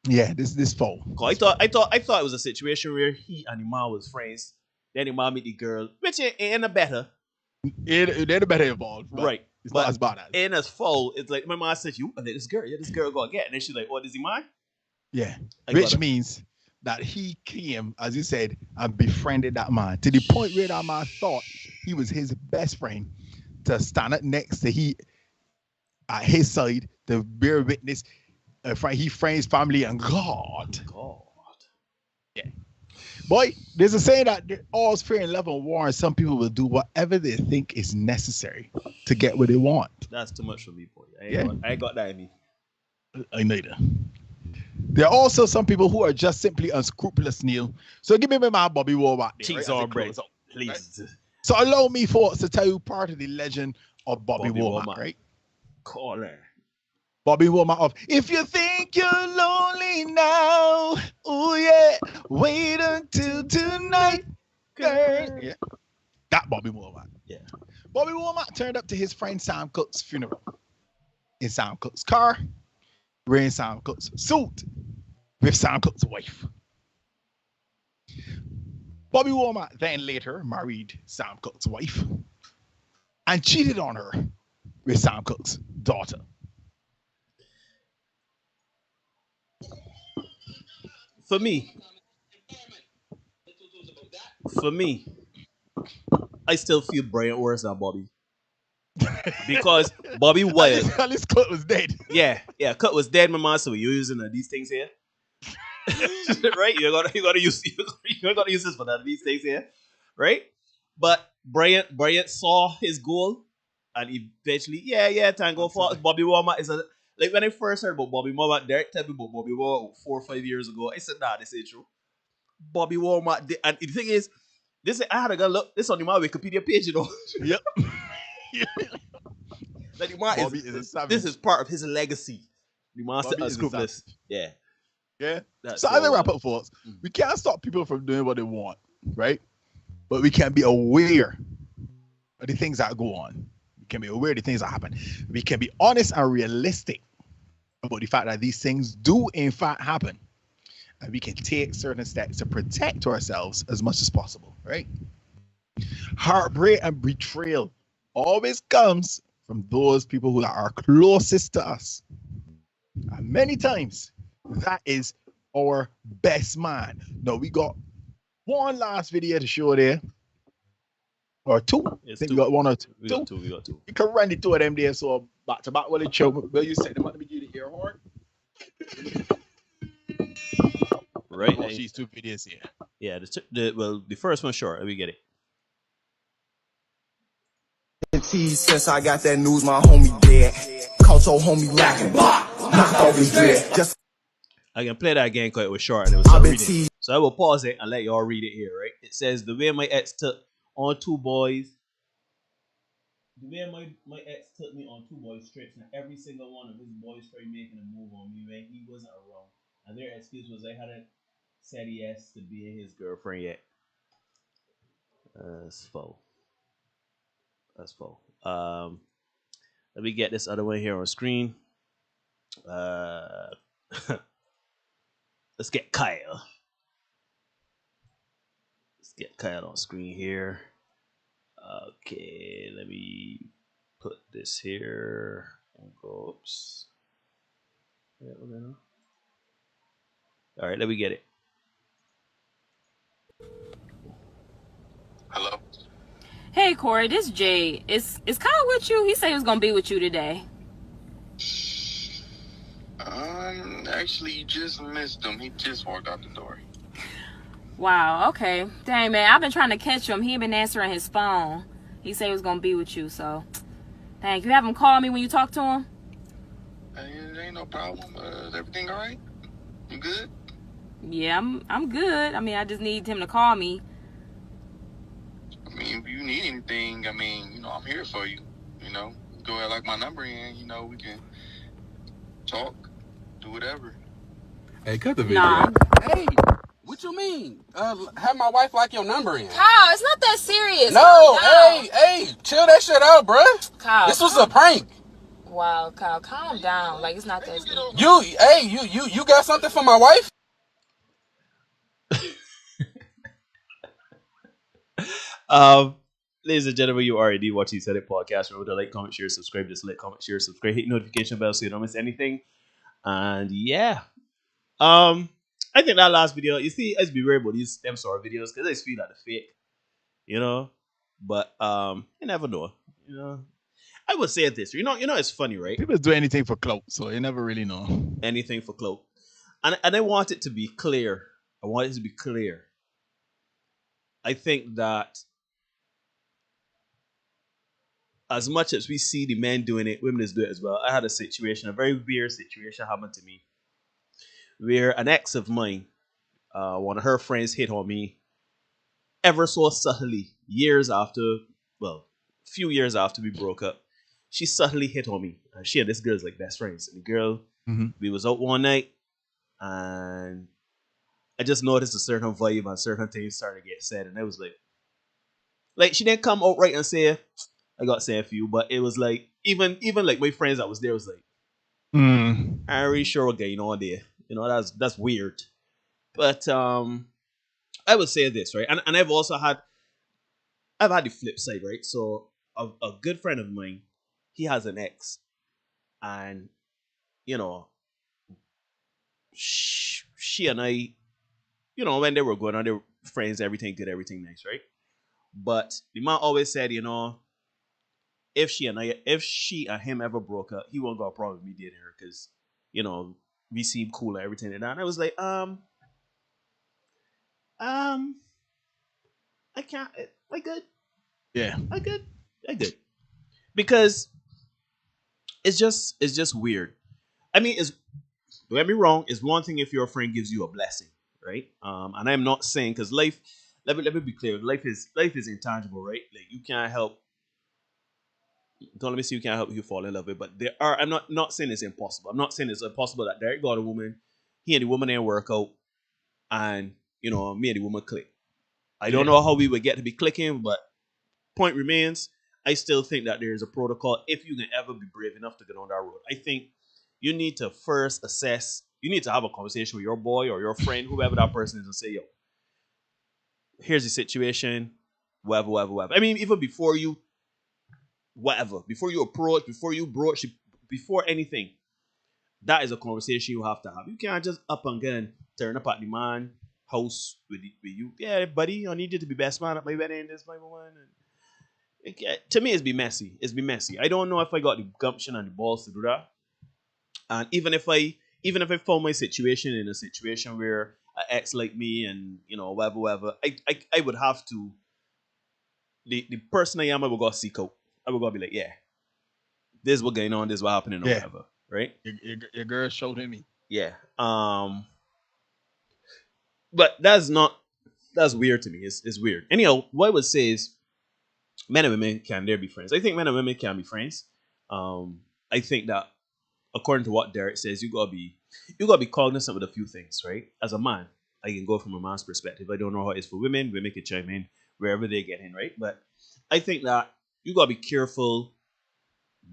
Yeah, this foul. Cause I thought it was a situation where he and the man was friends. Then the man meet the girl, which ain't a better. It ain't a better involved, Right? It's but not as bad as. Ain't as foul. It's like my mom said, "You and this girl go get," and then she's like, "What is he mine?" Yeah, which means that he came, as you said, and befriended that man to the point where that man thought he was his best friend to stand up next to he at his side to bear witness. He friends family and God. Yeah. Boy, there's a saying that all's fair in love and war, and some people will do whatever they think is necessary to get what they want. That's too much for me, boy. I ain't got that in me. I neither. There are also some people who are just simply unscrupulous, Neil. So give me my Bobby Womack there. Cheese right, on bread, please. Right? So allow me, folks, to tell you part of the legend of Bobby Womack, right? Call her. Bobby Womack of "If you think you're lonely now, oh yeah, wait until tonight, girl." Yeah. That Bobby Womack. Yeah. Bobby Womack turned up to his friend Sam Cooke's funeral in Sam Cooke's car, wearing Sam Cooke's suit with Sam Cooke's wife. Bobby Womack then later married Sam Cooke's wife and cheated on her with Sam Cooke's daughter. For me, I still feel Brian worse than Bobby. Because Bobby Wild. At least Cut was dead. Yeah, Cut was dead, my man. So you're using these things here, right? You gotta use this for that these things here, right? But Brian saw his goal, and eventually, tango for Bobby Womack is a like when I first heard about Bobby Womack, Derek told me about Bobby Womack 4 or 5 years ago. I said, nah, this ain't true. Bobby Womack did, and the thing is, I had to go look this on my Wikipedia page, you know. Yep. Like the man Bobby is a savage. This is part of his legacy. The man Bobby said is a unscrupulous. savage. Yeah. Yeah. That's So as I wrap up, folks, we can't stop people from doing what they want, right? But we can be aware of the things that go on. We can be aware of the things that happen. We can be honest and realistic about the fact that these things do in fact happen. And we can take certain steps to protect ourselves as much as possible, right? Heartbreak and betrayal always comes from those people who are closest to us. And many times, that is our best man. Now, we got one last video to show there. Or two. I think we got one or two. We got two. You can run the two of them there, so back to back. Well, you said them at the beginning, the air horn. Right. Oh, these two videos here. Yeah, the first one, sure, we get it. Since I got that news, my homie dead. Caught your homie lacking. Knocked off his dread. Just I can play that again because it was short and it was some reading. So I will pause it and let y'all read it here, right? It says, the way my ex took on two boys. The way my ex took me on two boys trips, and every single one of his boys tried making a move on me when he wasn't around. And their excuse was I hadn't said yes to being his girlfriend yet. That's full. That's full. Let me get this other one here on screen. Uh, let's get Kyle. Let's get Kyle on screen here. Okay, let me put this here. Oops. All right, let me get it. Hello. Hey Corey, this Jay. Is Kyle with you? He said he was gonna be with you today. Actually, you just missed him. He just walked out the door. Wow, okay. Dang man, I've been trying to catch him. He ain't been answering his phone. He said he was gonna be with you, so thank you. Have him call me when you talk to him? It ain't no problem. Is everything all right? You good? Yeah, I'm good. I mean, I just need him to call me. I mean, if you need anything, I mean, I'm here for you. Go ahead, like my number in. We can talk, do whatever. Hey, cut the video. Nah. Hey, what you mean? Have my wife like your number in. Kyle, it's not that serious. No, hey, chill that shit out, bruh. Kyle, this was a prank. Wow, Kyle, calm down. Like it's not that serious. You got something for my wife? Ladies and gentlemen, you already watch G-Syndicate podcast. Remember to like, comment, share, subscribe. Just like, comment, share, subscribe. Hit notification bell so you don't miss anything. And yeah, I think that last video, you see, let's be worried about these them sort of videos because they feel like the fake, But you never know, I would say this, it's funny, right? People do anything for clout, so you never really know. Anything for clout, and I want it to be clear. I want it to be clear. I think that as much as we see the men doing it, women do it as well. I had a very weird situation happen to me, where an ex of mine, one of her friends hit on me ever so subtly, few years after we broke up. She subtly hit on me. She and this girl's like best friends. And the girl, we was out one night, and I just noticed a certain vibe and certain things started to get said. And I was like she didn't come outright and say, I got saying for you, but it was like, even like my friends that was there was like, I'm really sure what's going on there. That's weird. But I would say this, right? And I've had the flip side, right? So a good friend of mine, he has an ex, and she and I, when they were going on, they were friends, everything good, everything nice, right? But the man always said, if she and him ever broke up, he won't got a problem with me dating her because, we seem cool and everything like that. And I was like, I can't. I good. Yeah. I good. Because it's just weird. I mean, don't get me wrong. It's one thing if your friend gives you a blessing, right? And I'm not saying because life. Let me be clear. Life is intangible, right? Like you can't help. Don't let me see. You can't help you fall in love with. But I'm not saying it's impossible. I'm not saying it's impossible that Derek got a woman. He and the woman didn't work out, and me and the woman click. I don't know how we would get to be clicking, but point remains, I still think that there is a protocol if you can ever be brave enough to get on that road. I think you need to first assess, you need to have a conversation with your boy or your friend, whoever that person is, and say, yo, here's the situation, whatever. I mean, even before you approach, before you broach, before anything, that is a conversation you have to have. You can't just up and get and turn up at the man house with you. Yeah, buddy, I need you to be best man at my wedding. This my woman. To me, it's be messy. I don't know if I got the gumption and the balls to do that. And even if I found my situation in a situation where an ex like me and whatever, I would have to. The person I am, I would go seek out. I would go be like, yeah, this is what's going on. This is what happening or whatever, right? Your girl showed me. Yeah. But that's weird to me. It's weird. Anyhow, what I would say is, men and women can be friends. I think men and women can be friends. I think that according to what Derek says, you gotta be cognizant with a few things, right? As a man, I can go from a man's perspective. I don't know how it is for women. Women can chime in wherever they get in, right? But I think that you gotta be careful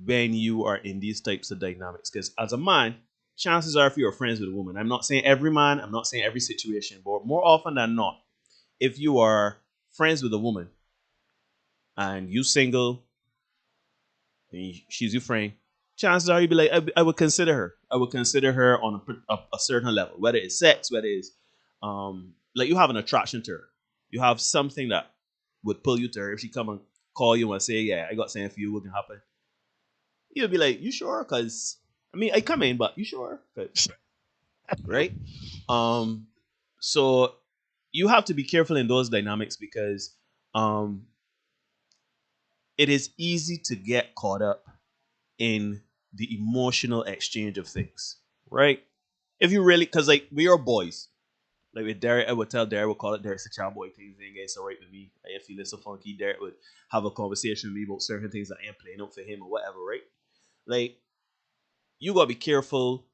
when you are in these types of dynamics. Because as a man, chances are if you're friends with a woman, I'm not saying every man, I'm not saying every situation, but more often than not, if you are friends with a woman and you single, and she's your friend, chances are you'd be like, I would consider her. I would consider her on a certain level, whether it's sex, whether it's like you have an attraction to her. You have something that would pull you to her. If she come and call you and say, yeah, I got something for you, what can happen? You'll be like, you sure? Because, I mean, I come in, but you sure? Right? So you have to be careful in those dynamics because it is easy to get caught up in the emotional exchange of things, right? If you really, because like we are boys. Like with Derek, I would tell Derek, would call it Derek's a child boy things ain't getting so right with me. I ain't feeling so funky. Derek would have a conversation with me about certain things that ain't playing out for him or whatever, right? Like, you gotta be careful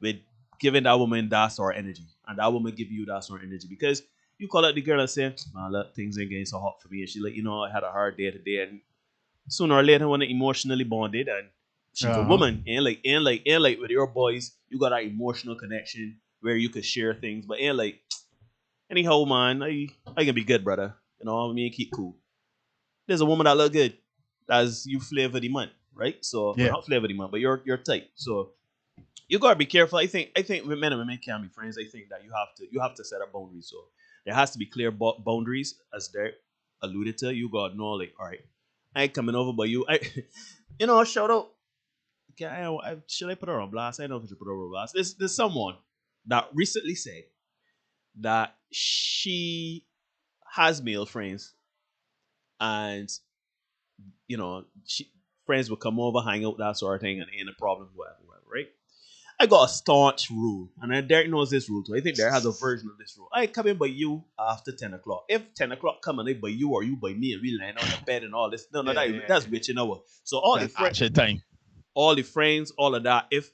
with giving that woman that sort of energy. And that woman give you that sort of energy. Because you call out the girl and say, man, look, things ain't getting so hot for me. And she like, I had a hard day today. And sooner or later when they emotionally bonded and she's a woman and like with your boys, you got that emotional connection where you could share things. But ain't like anyhow, man, I can be good, brother. You know what I mean? Keep cool. There's a woman that look good. That's you flavor the month, right? So well, not flavor the month, but you're tight. So you gotta be careful. I think men and women can be friends. I think that you have to set up boundaries. So there has to be clear boundaries, as Derek alluded to. You gotta know, like, all right, I ain't coming over, but shout out. Okay, should I put her on blast? I don't know if I should put her on blast. There's someone that recently said that she has male friends, and she friends would come over, hang out, that sort of thing, and ain't a problem, whatever, right? I got a staunch rule, and then Derek knows this rule too. I think Derek has a version of this rule. I come in by you after 10 o'clock. If 10 o'clock come and I by you or you by me and we land on the bed and all this, that's witching hour. So all the friends, all the friends, all of that. If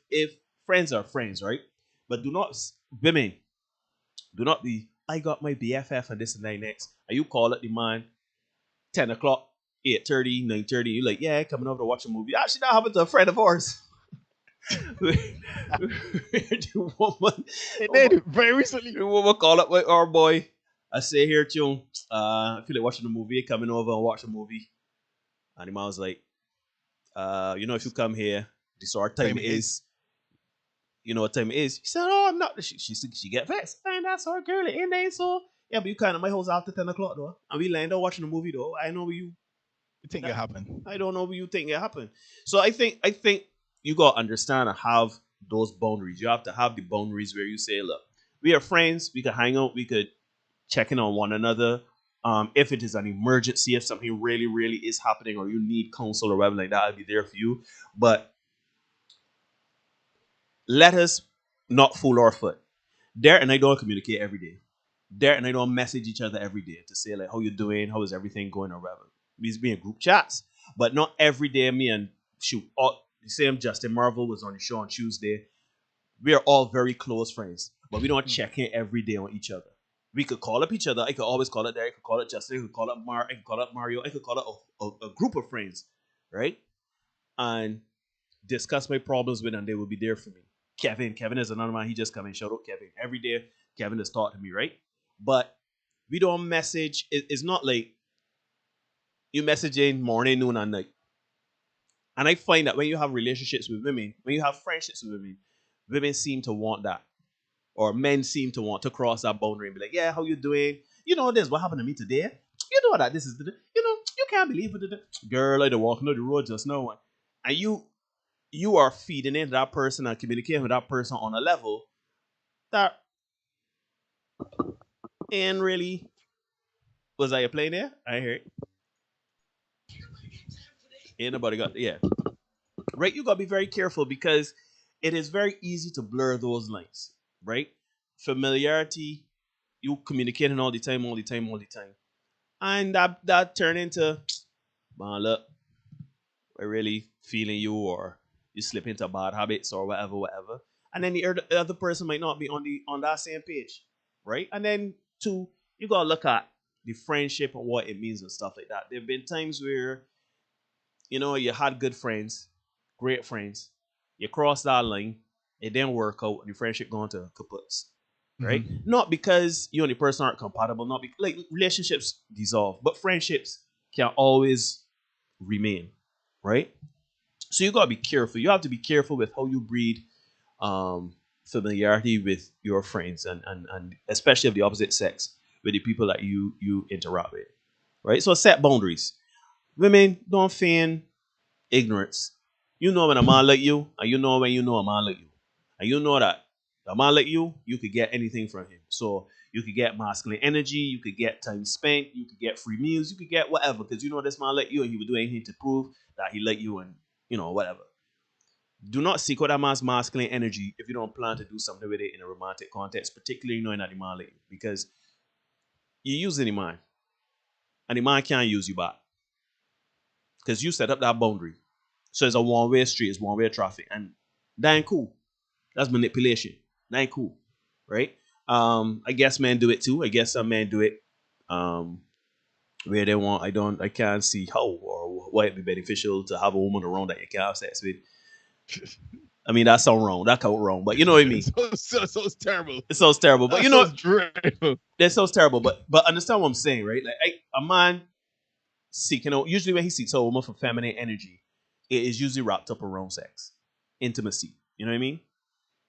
friends are friends, right? But women, do not be. I got my BFF and this and that next, and you call it the man 10 o'clock, 8:30, 9:30. You like, yeah, coming over to watch a movie. Actually, that happened to a friend of ours. The woman, It did very recently. The woman call up our boy. I say here, Chung, I feel like watching a movie, coming over and watch a movie. And the man was like, if you come here, this our time is. You know what time it is? She said, oh, I'm not. She get vexed. And that's our girl in there. So, yeah, but you kind of my house after 10 o'clock, though. And we land up watching a movie, though. I know where you think it happened. I don't know where you think it happened. So I think you got to understand and have those boundaries. You have to have the boundaries where you say, look, we are friends. We could hang out. We could check in on one another. If it is an emergency, if something really, really is happening or you need counsel or whatever like that, I'll be there for you. But let us not fool our foot. Derek and I don't communicate every day. Derek and I don't message each other every day to say, like, how you doing? How is everything going or whatever. We be in group chats. But not every day me and the same Justin Marvel was on the show on Tuesday. We are all very close friends. But we don't check in every day on each other. We could call up each other. I could always call up Derek. I could call up Justin. I could call up I could call up Mario. I could call up a group of friends. Right? And discuss my problems with them. They will be there for me. Kevin is another man. He just come in. Shout out Kevin. Every day, Kevin has talked to me, right? But we don't message. It's not like you messaging morning, noon, and night. And I find that when you have relationships with women, when you have friendships with women seem to want that. Or men seem to want to cross that boundary and be like, yeah, how you doing? You know this, what happened to me today? You know that this is you can't believe it. Girl, I walking on the road just now. And you are feeding into that person and communicating with that person on a level that ain't really. Was I playing there? I hear it. Ain't nobody got right. You gotta be very careful because it is very easy to blur those lines. Right, familiarity, you communicating all the time, and that turn into, man, look, I really feeling you, or you slip into bad habits or whatever, and then the other person might not be on that same page, right? And then two, you gotta look at the friendship and what it means and stuff like that. There've been times where, you had good friends, great friends, you cross that line, it didn't work out, and the friendship gone to kaputs, right? Not because you and the person aren't compatible, not because like relationships dissolve, but friendships can always remain, right? So you gotta be careful. You have to be careful with how you breed familiarity with your friends and especially of the opposite sex with the people that you interact with, right? So set boundaries. Women, don't feign ignorance. You know when a man like you, and you know when you know a man like you, and you know that a man like you could get anything from him. So you could get masculine energy, you could get time spent, you could get free meals, you could get whatever, because you know this man like you, and he would do anything to prove that he like you, and whatever. Do not seek out that man's masculine energy if you don't plan to do something with it in a romantic context, particularly knowing that the man like you, because you use the man, and the man can't use you back because you set up that boundary. So it's a one-way street, it's one-way traffic, and that ain't cool. That's manipulation. That ain't cool, right? I guess men do it too. I guess some men do it where they want. I can't see how or why it'd be beneficial to have a woman around that you can't have sex with. I mean, that sounds wrong. That sounds wrong, but you know what I mean. So terrible. It sounds terrible, but dreadful. That sounds terrible, but understand what I'm saying, right? Like a man seeking out, usually when he seeks a woman for feminine energy, it is usually wrapped up around sex, intimacy. You know what I mean?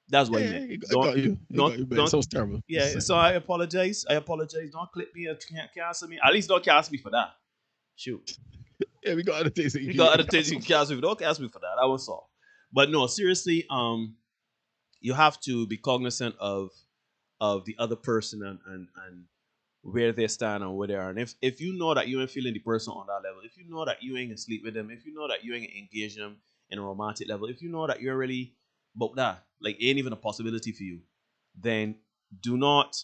That's what I mean. It sounds terrible. Yeah, so I apologize. Don't clip me or cancel me. At least don't cancel me for that. Shoot. Yeah, we got other things. You got other things you can cancel me. Don't cancel me for that. That was all. But no, seriously, you have to be cognizant of the other person and where they stand and where they are. And if you know that you ain't feeling the person on that level, if you know that you ain't gonna sleep with them, if you know that you ain't gonna engage them in a romantic level, if you know that you're really about that, like ain't even a possibility for you, then do not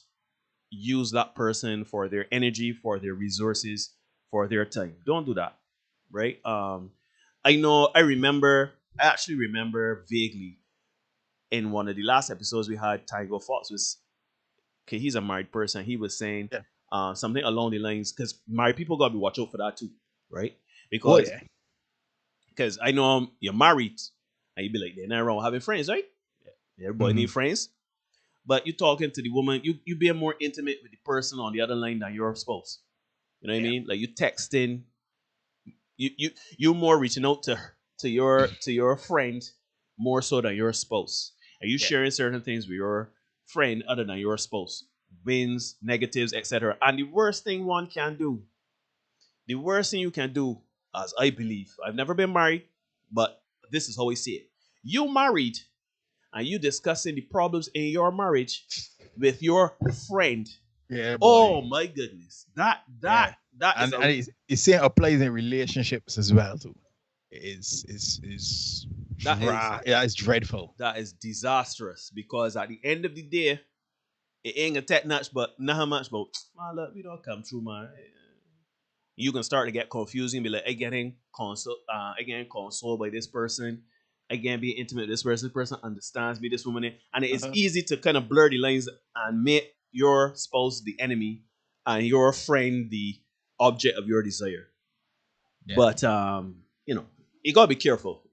use that person for their energy, for their resources, for their time. Don't do that, right? I actually remember vaguely in one of the last episodes we had, Tygo Fox was, okay, he's a married person. He was saying something along the lines, because married people got to be watch out for that too, right? Because I know you're married, and you'd be like, they're not wrong having friends, right? Yeah, everybody need friends. But you talking to the woman, you being more intimate with the person on the other line than your spouse. You know what I mean? Like you texting, you more reaching out to your friend more so than your spouse. Are you sharing certain things with your friend other than your spouse? Wins, negatives, etc. And the worst thing you can do, as I believe, I've never been married, but this is how I see it. You married and you discussing the problems in your marriage with your friend. Yeah. Boy. Oh my goodness. That and it's saying applies in relationships as well too. It's dreadful. That is disastrous, because at the end of the day, it ain't a tech much, but not much. But man, look, we don't come through, man. You can start to get confused and be like, again, consoled by this person. Again, being intimate with this person. This person understands me, this woman. And it's easy to kind of blur the lines and make your spouse the enemy and your friend the object of your desire. Yeah. But, you gotta be careful.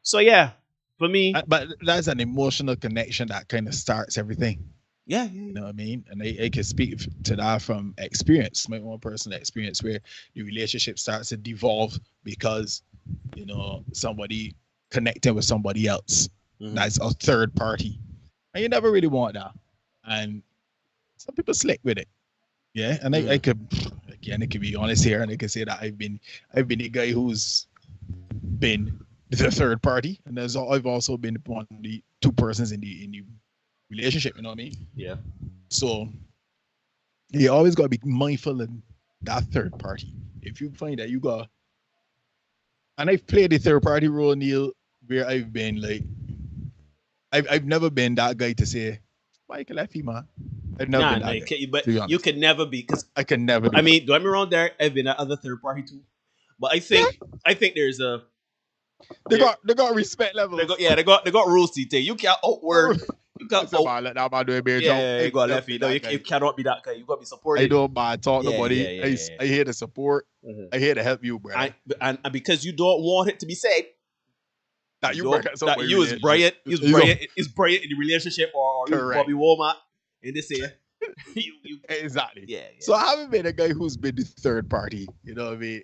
So yeah, for me, but that's an emotional connection that kind of starts everything. Yeah. You know what I mean? And I can speak to that from experience, my own personal experience, where the relationship starts to devolve because, somebody connecting with somebody else. That's a third party. And you never really want that. And some people slick with it. Yeah. And I could be honest here, and I can say that I've been the guy who's been the third party, and I've also been one of the two persons in the relationship, you know what I mean? Yeah. So you always got to be mindful of that third party. If you find that you got, and I've played the third party role, Neil, where I've been like, I've never been that guy to say, Michael Effie, man. I've never been that guy, but you can never be, because I can never. I mean, don't get me wrong, there I've been that other third party too, but I think there's they got respect levels. They got rules to take. You can't outward You got let that man do a better job. you got left feet. No, you cannot be that guy. You gotta be supportive. I don't mind talk nobody. I here to support. I here to help you, brother. And because you don't want it to be said that you is Bryant in the relationship or you Bobby Walmart in this here. Exactly. Yeah. So I haven't been a guy who's been the third party. You know what I mean?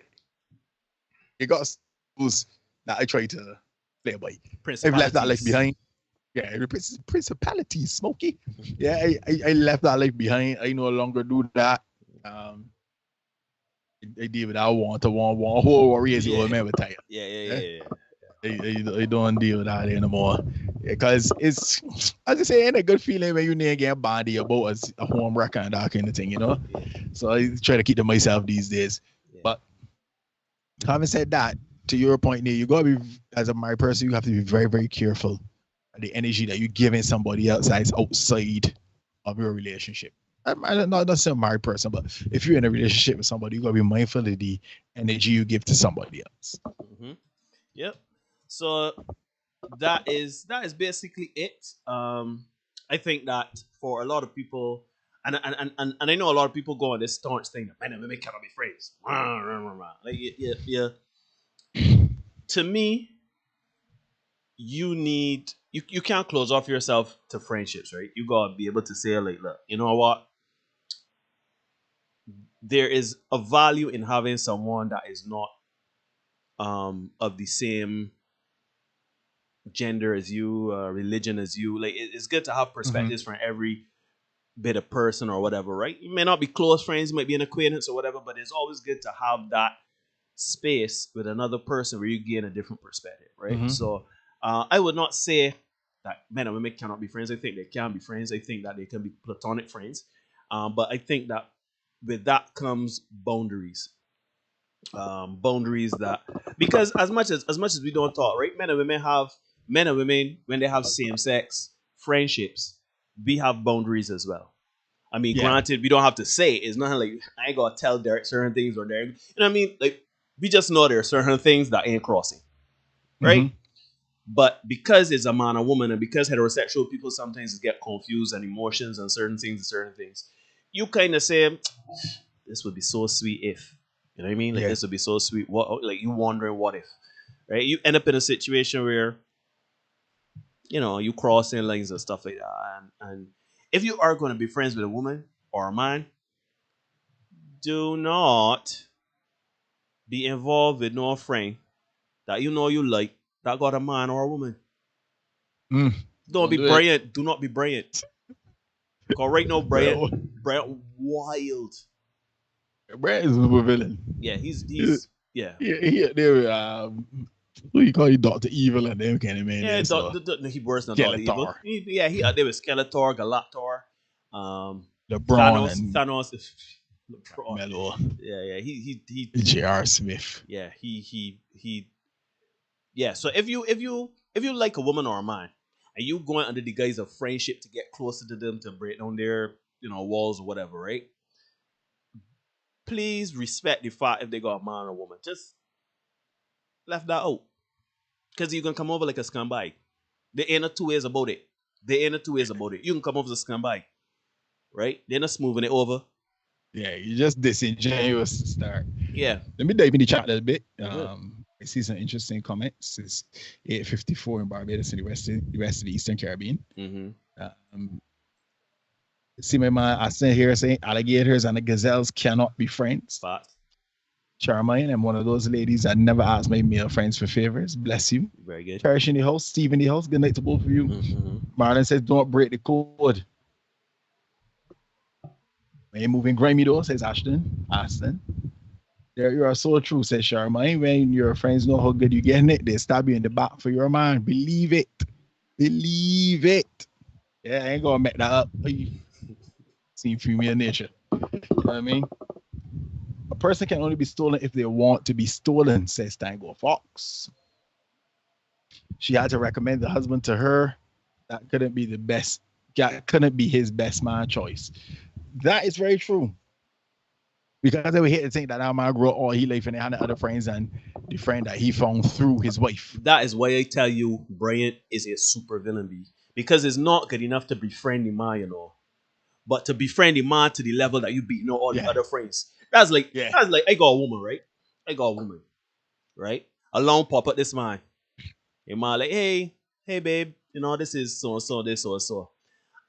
You got who's that I try to play by. I've left that life behind. Yeah, principalities, Smokey. Yeah, I left that life behind. I no longer do that. I deal with that one whole warriors old man with tired. Yeah. I don't deal with that anymore. Because it's, as I say, ain't a good feeling when you need to get body about a home wrecker and that kind of thing, you know? So I try to keep to myself these days. But having said that, to your point, Neil, you gotta be, as a married person, you have to be very, very careful of the energy that you're giving somebody else that is outside of your relationship. I'm not saying a married person, but if you're in a relationship with somebody, you gotta be mindful of the energy you give to somebody else. Yep. So that is basically it. I think that for a lot of people, and I know a lot of people go on this staunch thing that men and women cannot be friends. Like yeah. To me, you can't close off yourself to friendships, right? You gotta be able to say like, look, you know what? There is a value in having someone that is not of the same gender as you, religion as you. Like it's good to have perspectives from every bit of person or whatever, right? You may not be close friends, you might be an acquaintance or whatever, but it's always good to have that space with another person where you gain a different perspective, right? So I would not say that men and women cannot be friends. I think they can be friends. I think that they can be platonic friends, but I think that with that comes boundaries. Boundaries that, because as much as we don't talk, right? Men and women when they have same sex friendships, we have boundaries as well. I mean, granted, we don't have to say it. It's not like I ain't gonna tell Derek certain things or Derek. You know what I mean? Like we just know there are certain things that ain't crossing, right? But because it's a man and woman, and because heterosexual people sometimes get confused and emotions and certain things, you kind of say, "This would be so sweet if." You know what I mean? Like this would be so sweet. What, like you wondering what if, right? You end up in a situation where, you know, you crossing lines and stuff like that. And if you are going to be friends with a woman or a man, do not be involved with no friend that you know you like that got a man or a woman. Don't be brilliant. Do not be brilliant. Because right now, Bryant wild. Brad is a villain. Yeah, he's yeah. Who you call you Dr. Evil and them kind of man. Yeah, he worse than Dr. Evil. He there was Skeletor, Galactor, LeBron, Thanos. LeBron. Melo. Yeah. He J.R. Smith. Yeah, he. Yeah. So if you like a woman or a man, and you going under the guise of friendship to get closer to them to break down their walls or whatever, right? Please respect the fact if they got a man or a woman. Just left that out. Because you can come over like a scumbag. There ain't no two ways about it. You can come over as a scumbag. Right? They're not smoothing it over. Yeah, you're just disingenuous to start. Yeah. Let me dive in the chat a little bit. I see some interesting comments. It's 8:54 in Barbados and the rest of the Eastern Caribbean. See my man, I sit here saying alligators and the gazelles cannot be friends. Charmaine, I'm one of those ladies that never ask my male friends for favors. Bless you. Very good. Cherish in the house, Steve in the house. Good night to both of you. Marlon says, don't break the code. When you moving grimy though, says Ashton. There you are so true, says Charmaine. When your friends know how good you getting it, they stab you in the back for your man. Believe it. Yeah, I ain't gonna make that up. Seen female nature. You know what I mean? A person can only be stolen if they want to be stolen, says Tango Fox. She had to recommend the husband to her. That couldn't be his best man choice. That is very true. Because they were here to think that our man grew up all he life and they had other friends and the friend that he found through his wife. That is why I tell you Bryant is a super villain, because it's not good enough to befriend the man, you know. But to befriend the man to the level that you beat all the other friends. That's like I got a woman, right? I got a woman, right? Along pop up this man. And man like, hey babe, this is so and so, this so and so.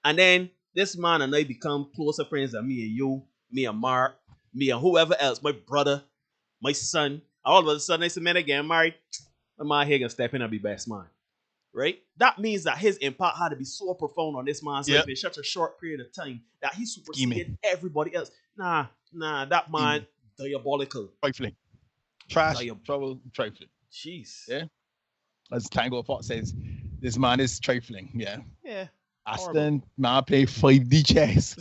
And then this man and I become closer friends than me and you, me and Mark, me and whoever else, my brother, my son. All of a sudden I say, man, I get married. My man here gonna step in and be best man. Right? That means that his impact had to be so profound on this man's life in such a short period of time that he superseded everybody else. Nah, that man diabolical. Trifling. Trash, trouble, trifling. Jeez. Yeah. As Tango Fox says, this man is trifling. Yeah. Yeah. Aston, man, play 5D chess.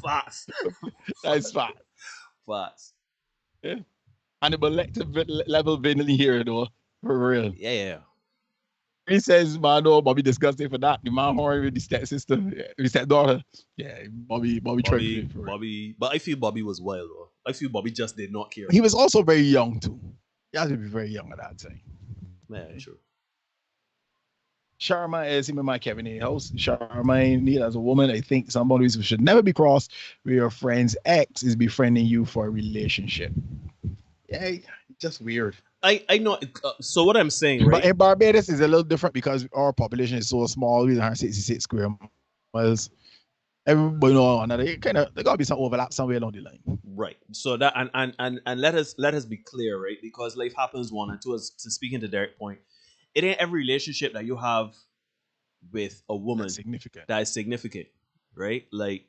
Facts. That's facts. Facts. Yeah. And the collective level vanity here, though. For real. Yeah. He says, man, no, Bobby disgusting for that. The man horny with the stepsister, the stepdaughter. Yeah, Bobby trifling. Bobby, but I feel Bobby was wild, though. I feel Bobby just did not care. He was also very young, too. He had to be very young at that time. Yeah, sure. Charmaine is him in my Kevin A house. Charmaine, as a woman, I think some boundaries should never be crossed where your friend's ex is befriending you for a relationship. Yeah, just weird. I know. So what I'm saying, right? But in Barbados is a little different because our population is so small. We're 166 square miles. Everybody know another. There gotta be some overlap somewhere along the line. Right. So that and let us be clear, right? Because life happens one and two. To speaking to Derek's point, it ain't every relationship that you have with a woman that is significant, right? Like,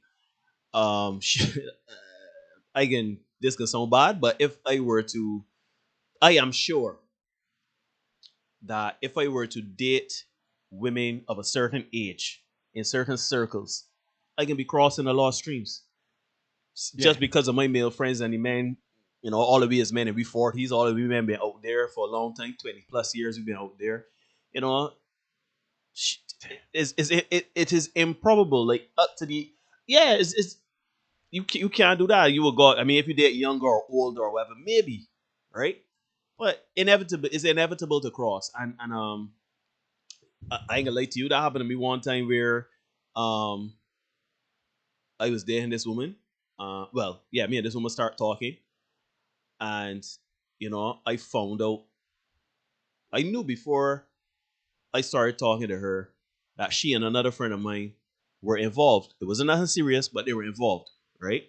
again, this can sound bad, but if I were to, I am sure that if I were to date women of a certain age in certain circles, I can be crossing a lot of streams. Just because of my male friends and the men, all of we as men and we 40s, all of we men been out there for a long time, 20 plus years we've been out there. It is improbable, like up to the it's you can't do that. You will go. I mean, if you date younger or older or whatever, maybe, right? But it's inevitable to cross. And I ain't gonna lie to you. That happened to me one time where I was dating this woman. Me and this woman start talking, and I found out. I knew before I started talking to her that she and another friend of mine were involved. It wasn't nothing serious, but they were involved, right?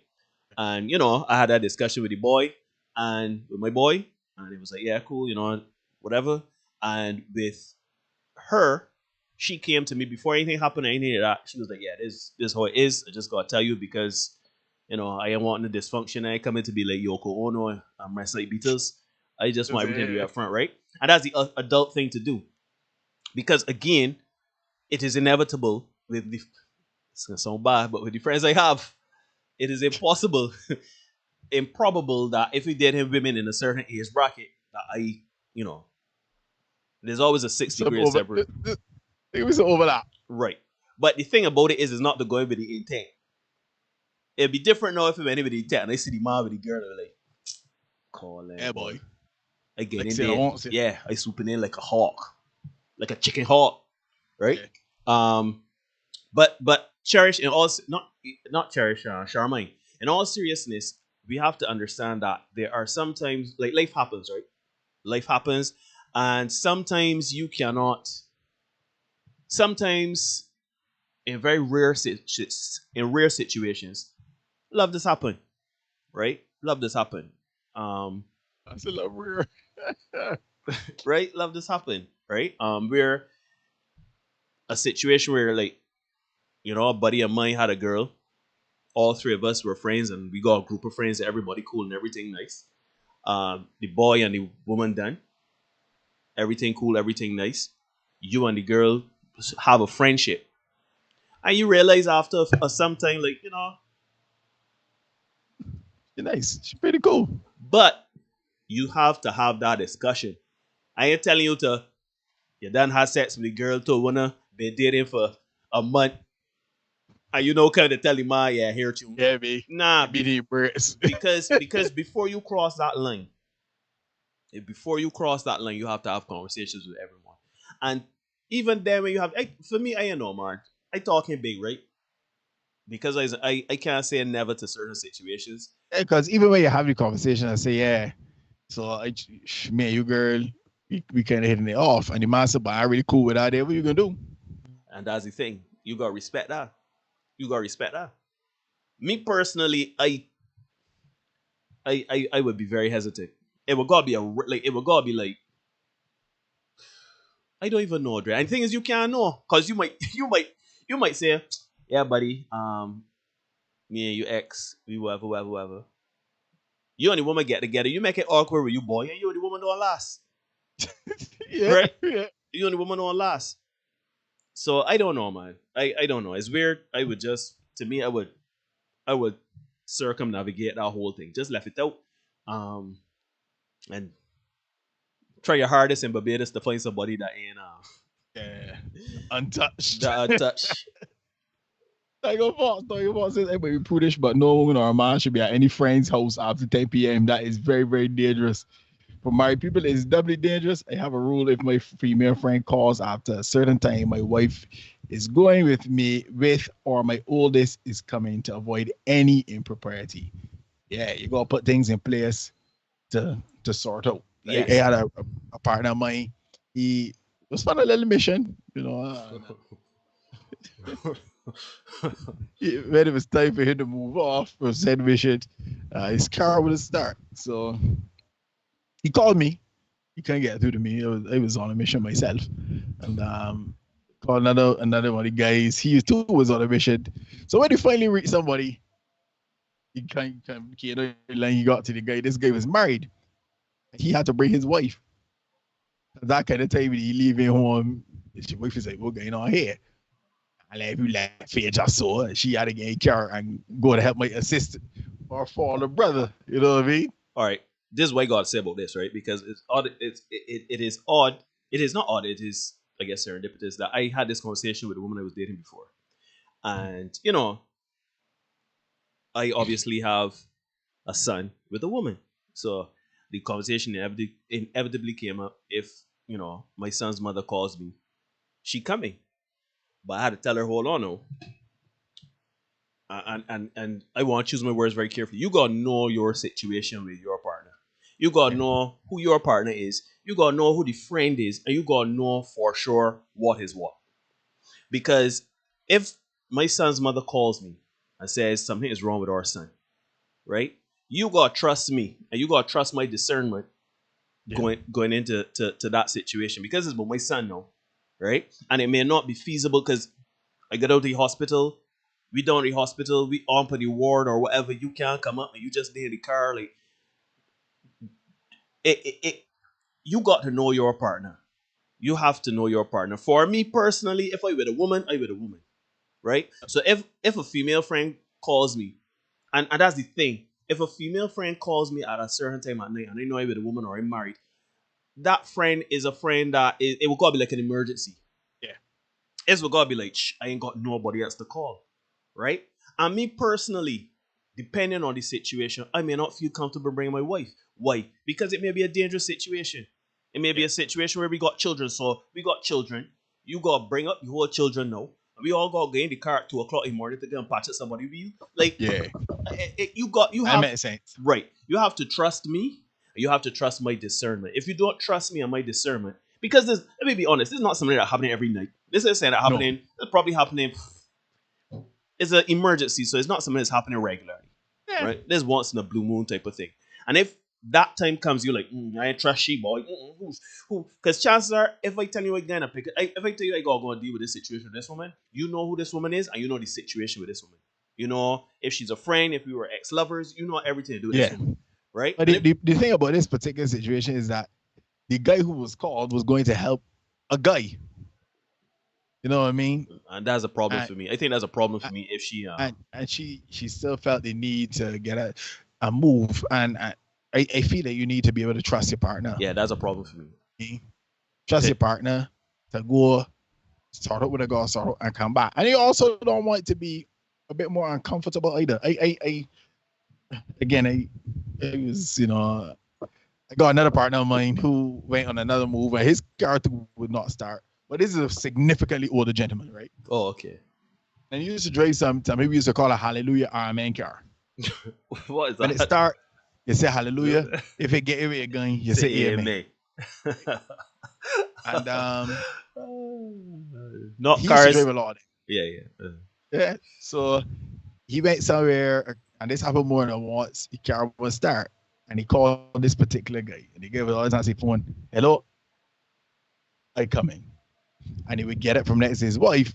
And I had that discussion with the boy and with my boy, and it was like, yeah, cool, whatever. And with her, she came to me before anything happened or anything like that. She was like, yeah, this is how it is. I just gotta tell you because I ain't wanting the dysfunction. I ain't coming to be like Yoko Ono and my side beaters. I just want everything to be up front, right? And that's the adult thing to do. Because again, it is inevitable with the, it's gonna sound bad, but with the friends I have, it is improbable that if we dated women in a certain age bracket, that there's always a 6 degree separate. It was an overlap. Right. But the thing about it is not the going with the intent. It'd be different now if it went with the intent and I see the man with the girl and like, call it. Yeah, boy. I get in there. Yeah, I swooping in like a hawk. Like a chicken hawk. Right? Yeah. But Cherish in all not Cherish, Charmaine. In all seriousness, we have to understand that there are sometimes like life happens, right? Life happens, and sometimes you cannot. Sometimes, in very rare situations, love does happen, right? Love does happen. That's a little rare, right? Love does happen, right? We're a situation where like, a buddy of mine had a girl. All three of us were friends, and we got a group of friends. Everybody cool and everything nice. The boy and the woman done. Everything cool, everything nice. You and the girl have a friendship, and you realize after some time, like she's nice. She's pretty cool. But you have to have that discussion. I ain't telling you you done have sex with the girl to wanna be dating for a month. And kind of tell him, yeah, here too. Yeah, me. Nah, because before you cross that line, you have to have conversations with everyone. And even then when you have, for me, I know, man. I talking big, right? Because I can't say never to certain situations. Because even when you have the conversation, I say, yeah. So me and you, girl, we kind of hitting it off, and the man said, "But I really cool with that. There, what you gonna do?" And that's the thing. You gotta respect that. You gotta respect that. Me personally, I would be very hesitant. It would gotta be it would gotta be like, I don't even know, Dre. And the thing is, you can't know because you might say, yeah, buddy, me and you ex, we whatever. You and the woman get together, you make it awkward with you, boy, and you and the woman don't last. Yeah, right? Yeah. You and the woman don't last. So I don't know, man. I don't know. It's weird. I would just, to me, I would circumnavigate that whole thing. Just left it out. And try your hardest in Barbados to find somebody that ain't untouched. That untouched. Like a boss, says everybody prudish, but no woman or a man should be at any friend's house after 10 p.m. That is very, very dangerous. For married people, it's doubly dangerous. I have a rule: if my female friend calls after a certain time, my wife is going with me, or my oldest is coming, to avoid any impropriety. Yeah, you gotta put things in place to sort out. Like, Yes. I had a partner of mine. He was on a little mission, when it was time for him to move off from said mission, his car would start. So he called me. He couldn't get through to me. I was on a mission myself, and called another one of the guys. He too was on a mission. So when he finally reached somebody, he he got to the guy. This guy was married. He had to bring his wife. That kind of time when he leaving home, his wife is like, "What's going on here?" I like, you like, just saw her. She had to get in car and go to help my assistant or father brother. You know what I mean? All right. This is what God said about this, right? Because it's odd. It is odd. It is not odd. It is, I guess, serendipitous that I had this conversation with a woman I was dating before, and I obviously have a son with a woman, so the conversation inevitably came up. If my son's mother calls me, she coming, but I had to tell her, hold on, no. And I want to choose my words very carefully. You gotta know your situation with your partner. You gotta know who your partner is. You gotta know who the friend is, and you gotta know for sure what is what. Because if my son's mother calls me and says something is wrong with our son, right? You gotta trust me, and you gotta trust my discernment going into that situation, because it's about my son now, right? And it may not be feasible because I got out of the hospital. We down the hospital, we on for the ward or whatever. You can't come up and you just in the car. Like you got to know your partner. You have to know your partner. For me personally, if I with a woman, I with a woman, right? So if a female friend calls me, and that's the thing, if a female friend calls me at a certain time at night and I know I'm with a woman or I'm married, that friend is a friend that it will gotta be like an emergency. Yeah, it's will gotta be like, I ain't got nobody else to call. Right? And me personally, depending on the situation, I may not feel comfortable bringing my wife. Why? Because it may be a dangerous situation. It may be a situation where we got children. So we got children. You got to bring up the whole children now. We all got to go in the car at 2 o'clock in the morning to go and patch up somebody with you. Like, you have, that makes sense. Right. You have to trust me. You have to trust my discernment. If you don't trust me and my discernment, because let me be honest, this is not something that's happening every night. This is saying that happening. It's probably happening. It's an emergency, so it's not something that's happening regularly, right? There's once in a blue moon type of thing. And if that time comes, you're like, I ain't trust she, boy. Who? Because chances are, if I tell you again, if I tell you I gotta go and deal with this situation with this woman, you know who this woman is, and you know the situation with this woman. You know if she's a friend, if we were ex-lovers, you know everything to do with this woman, right? But the thing about this particular situation is that the guy who was called was going to help a guy. You know what I mean? And that's a problem for me. I think that's a problem for me if she and she still felt the need to get a move, and I feel that you need to be able to trust your partner. Yeah, that's a problem for me. Trust your partner to go start out with a girl, start out and come back. And you also don't want it to be a bit more uncomfortable either. I was, I got another partner of mine who went on another move and his car would not start. But this is a significantly older gentleman, right? Oh, okay. And he used to drive something. Maybe we used to call a Hallelujah Amen car. What is When that? it start, you say Hallelujah. If it get away again, you say Amen. And not he cars. used to drive a lot. Yeah. Yeah. So he went somewhere, and this happened more than once. The car would start, and he called this particular guy, and he gave it all his answer phone. Hello, I coming, and he would get it from next to his wife,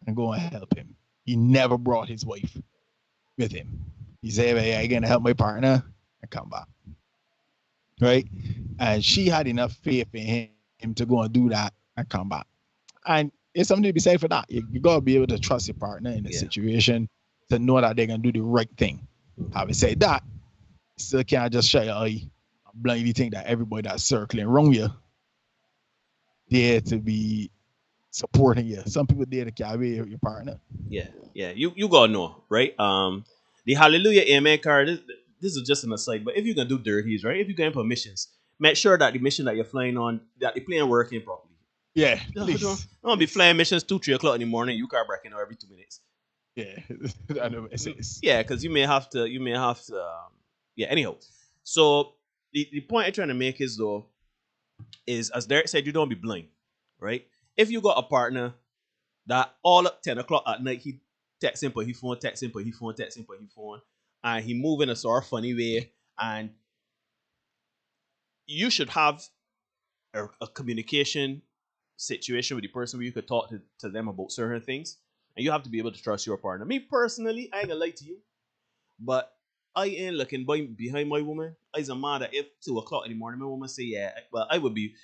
and go and help him. He never brought his wife with him. He said, "Hey, I'm gonna help my partner and come back." Right? And she had enough faith in him to go and do that and come back. And it's something to be said for that. You gotta be able to trust your partner in a situation to know that they're gonna do the right thing. Having said that, you still can't just shut your eye and blindly think that everybody that's circling around you there to be supporting you. Some people there to carry your partner. Yeah. You gotta know, right? The Hallelujah Amen card. This is just an aside, but if you're gonna do dirties, right? If you're going for missions, make sure that the mission that you're flying on, that the plane working properly. Yeah, please. Don't be flying missions 2-3 o'clock in the morning. You car breaking out every 2 minutes. Yeah, I know what it says. Yeah, because you may have to. Anyhow, so the point I'm trying to make is though, is as Derek said, you don't be blind, right? If you got a partner that all at 10 o'clock at night he text him, but he phone, text him, but he phone, text him, but he phone, and he move in a sort of funny way, and you should have a communication situation with the person where you could talk to them about certain things, and you have to be able to trust your partner. Me personally, I ain't gonna lie to you, but I ain't looking behind my woman. I's a man that if 2 o'clock in the morning my woman say yeah, well I would be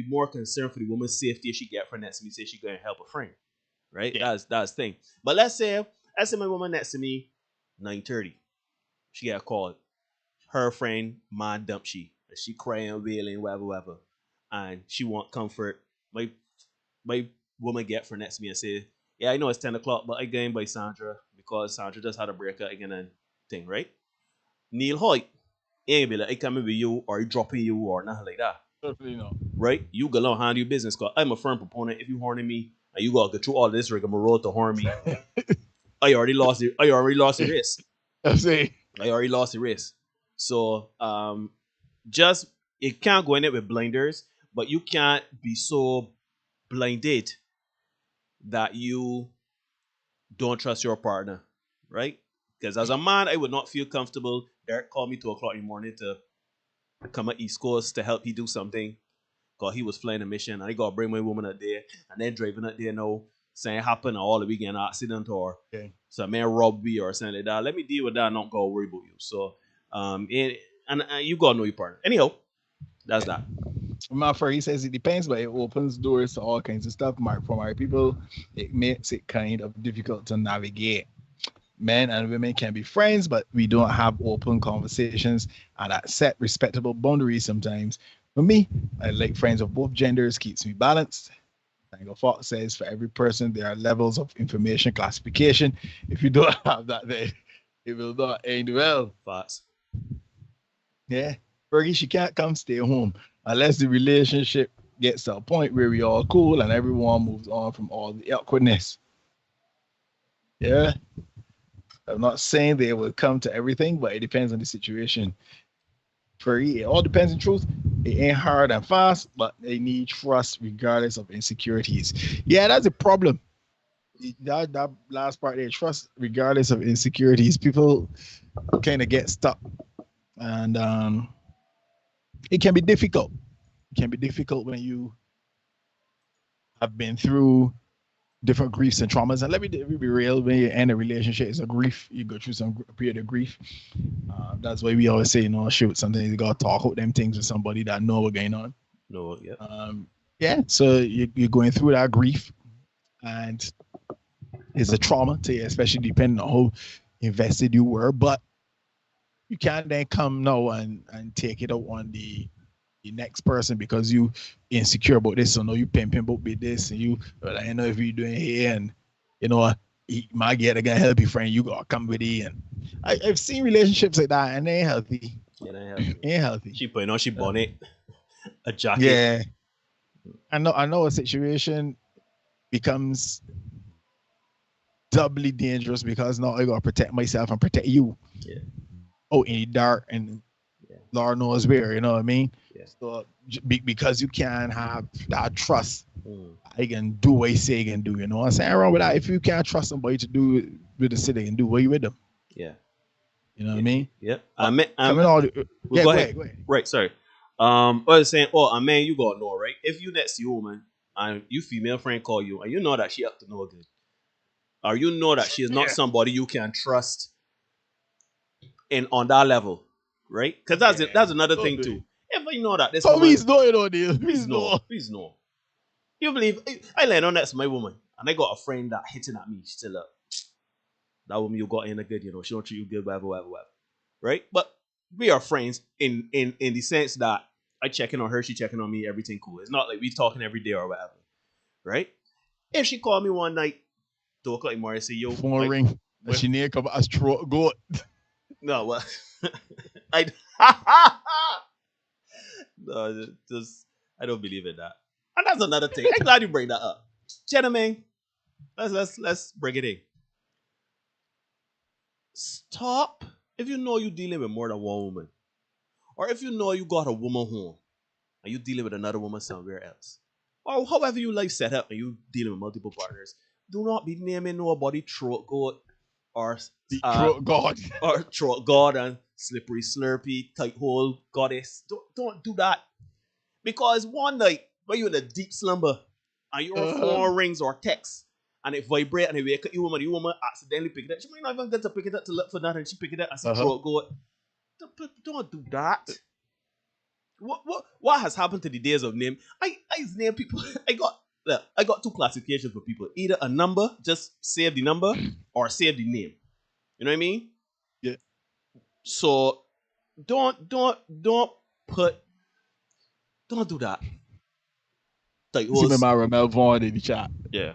more concerned for the woman's safety if she get friend next to me say she going to help a friend, right? Yeah. That's the thing. But let's say my woman next to me 9:30, she got a call. Her friend man dumped she crying, wailing, whatever, and she want comfort. My woman get for next to me and say, yeah, I know it's 10 o'clock, but I going by Sandra because Sandra just had a breakup again and thing, right? Neil Hoyt ain't be like, I coming with you or I dropping you or nothing like that. Definitely not. Right? You go along, handle your business, because I'm a firm proponent. If you horning me and you gotta go through all this rigmarole to horn me, I already lost the race. I already lost the race. So just you can't go in it with blinders, but you can't be so blinded that you don't trust your partner, right? Because as a man, I would not feel comfortable. Derek called me 2 o'clock in the morning to come at East Coast to help he do something, because he was flying a mission, and I got to bring my woman up there, and then driving up there now, saying it happened all the weekend accident or some man robbed me or something like that. Let me deal with that and not go worry about you. So, and you got to know your partner. Anyhow, that's that. He says it depends, but it opens doors to all kinds of stuff. For my people, it makes it kind of difficult to navigate. Men and women can be friends, but we don't have open conversations and that set respectable boundaries sometimes. For me, I like friends of both genders, keeps me balanced. Daniel Fox says for every person, there are levels of information classification. If you don't have that, then it will not end well. Fox. Yeah. Fergie, she can't come stay home unless the relationship gets to a point where we all cool and everyone moves on from all the awkwardness. Yeah. I'm not saying they will come to everything, but it depends on the situation. Fergie, it all depends in truth. It ain't hard and fast, but they need trust regardless of insecurities. Yeah, that's a problem. That last part there, trust regardless of insecurities. People kind of get stuck. And it can be difficult. It can be difficult when you have been through different griefs and traumas. And let me be real, when you end a relationship, it's a grief. You go through some period of grief. That's why we always say, shoot, sometimes you got to talk about them things with somebody that know what's going on. No, yeah. Yeah, so you're going through that grief, and it's a trauma to you, especially depending on how invested you were. But you can't then come now and take it out on the next person because you insecure about this, so now you pimping about this, and you I know if you're doing here, and he might get a guy help your friend, you gotta come with it. And I've seen relationships like that, and they ain't healthy. Yeah, they ain't healthy. Ain't healthy. She putting on she bonnet, a jacket. Yeah. I know a situation becomes doubly dangerous because now I gotta protect myself and protect you. Yeah. Oh, in the dark and Lord knows where, you know what I mean? Yeah. So because you can't have that trust, Mm. I can do what I say I can do. You know what I'm saying? Wrong with that. If you can't trust somebody to do it with the city and do what you with them. Yeah. You know what I mean? Yeah. Coming all the, well, go ahead. ahead. Right, sorry. I was saying, a man, you gotta know, right? If you next to you woman and you female friend call you and you know that she up to no good, or you know that she is not somebody you can trust in on that level, right? Because that's another thing too. If I know that this woman, please know, you know, deal. please know. You believe I land on next to my woman and I got a friend that hitting at me. She said, look, that woman you got in a good, you know, she don't treat you good, whatever. Right? But we are friends in the sense that I checking on her, she checking on me, everything cool. It's not like we talking every day or whatever. Right? If she called me one night, 2 o'clock in the morning, say, yo, phone like, ring. And she need to come as throat goat. No, well, no, just I don't believe in that. And that's another thing. I'm glad you bring that up. Gentlemen, let's bring it in. Stop if you know you're dealing with more than one woman. Or if you know you got a woman home and you dealing with another woman somewhere else. Or however you like set up and you dealing with multiple partners. Do not be naming nobody throat goat or throat god. Or throat god and slippery slurpy, tight hole goddess. Don't do that. Because one night when you're in a deep slumber and your phone rings or texts and it vibrates and it wake up you woman accidentally pick it up. She might not even get to pick it up to look for that and she pick it up and say throat goat. Don't do that. What has happened to the days of name? I name people. I got 2 classifications for people. Either a number, just save the number, or save the name. You know what I mean? Yeah. So don't do that. Like, See my Ramel Vaughn in the chat. Yeah.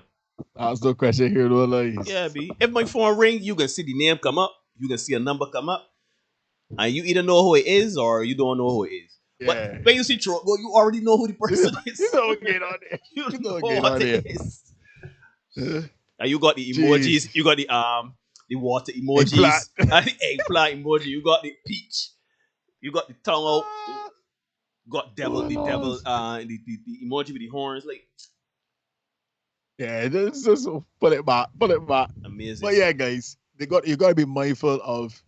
Ask no question here, no lies. Yeah, B. If my phone ring, you can see the name come up, you can see a number come up, and you either know who it is or you don't know who it is. Yeah. But when you see throat, well, you already know who the person is. You don't get on there. You know get what on it there. is. And you got the emojis. Jeez. You got the water emojis. And the eggplant emoji. You got the peach. You got the tongue out. You got the emoji with the horns. Like, yeah, just put it back. Amazing. But yeah, guys, you got to be mindful of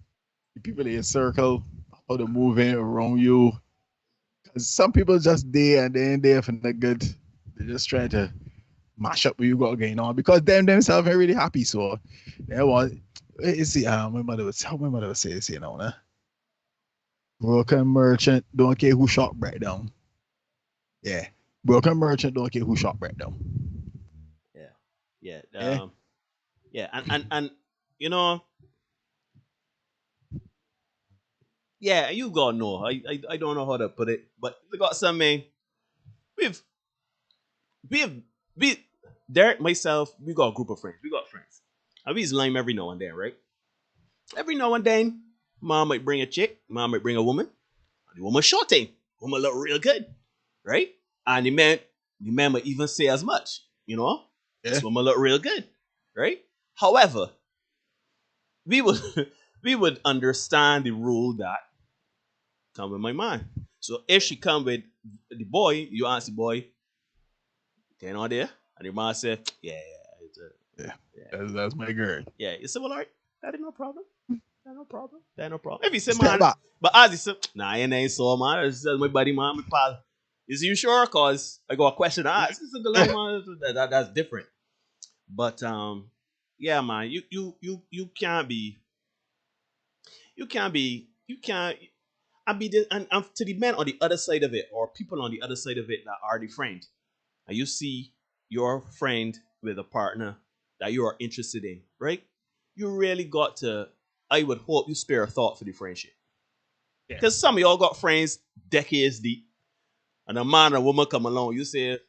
the people in your circle, how they're moving around you. Cause some people just there and they ain't there for the good. They're just trying to mash up what you got going on because themselves ain't really happy. So they want. You see, my mother would say this, you know, nah? Broken merchant don't care who shop right down. Yeah, broken merchant don't care who shop right down. Yeah. And you know, yeah, you gotta know. I don't know how to put it, but we got some man. We Derek, myself, we got a group of friends. We got friends. And we lime every now and then, right? Every now and then, mom might bring a chick, mom might bring a woman, and the woman short thing. Woman look real good, right? And the man might even say as much, you know? Yeah. This woman look real good, right? However, we would understand the rule that come with my mind. So if she come with the boy, you ask the boy, "Can on there?" And your mom said, "Yeah, that's my girl." Yeah, you say, "Well, all right, that ain't no problem. That ain't no problem." If you say, "Man," but as you say, "Nah, it ain't so, man. It's just my buddy, man, my pal." Is you sure? Cause I got a question to ask. It's a good man. That's different. But yeah, man, you can't be. And to the men on the other side of it, or people on the other side of it that are the friend, and you see your friend with a partner that you are interested in, right? You really got to, I would hope you spare a thought for the friendship. Because some of y'all got friends decades deep, and a man and a woman come along, you say,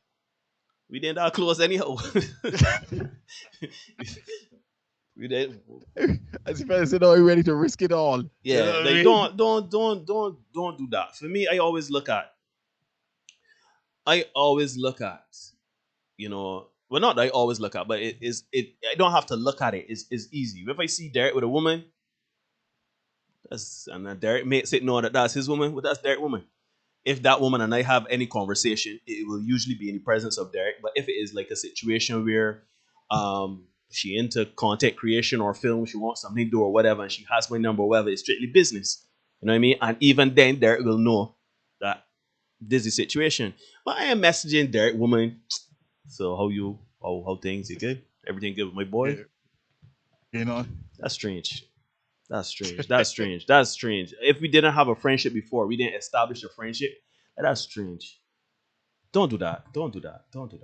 we didn't that close anyhow. We did. As if I said, "Oh, you ready to risk it all?" Yeah, you know like, don't do that. For me, I always look at I always look at, well, not that I always look at, but I don't have to look at it. It's easy. If I see Derek with a woman, and then Derek makes it know that that's his woman, well, that's Derek's woman. If that woman and I have any conversation, it will usually be in the presence of Derek. But if it is like a situation where she into content creation or film, she wants something to do or whatever, and she has my number or whatever, it's strictly business. You know what I mean? And even then, Derek will know that this is the situation. But I am messaging Derek, woman. So how things? You good? Everything good with my boy? Yeah. That's strange. That's strange. That's strange. That's strange. If we didn't have a friendship before, we didn't establish a friendship, that's strange. Don't do that. Don't do that. Don't do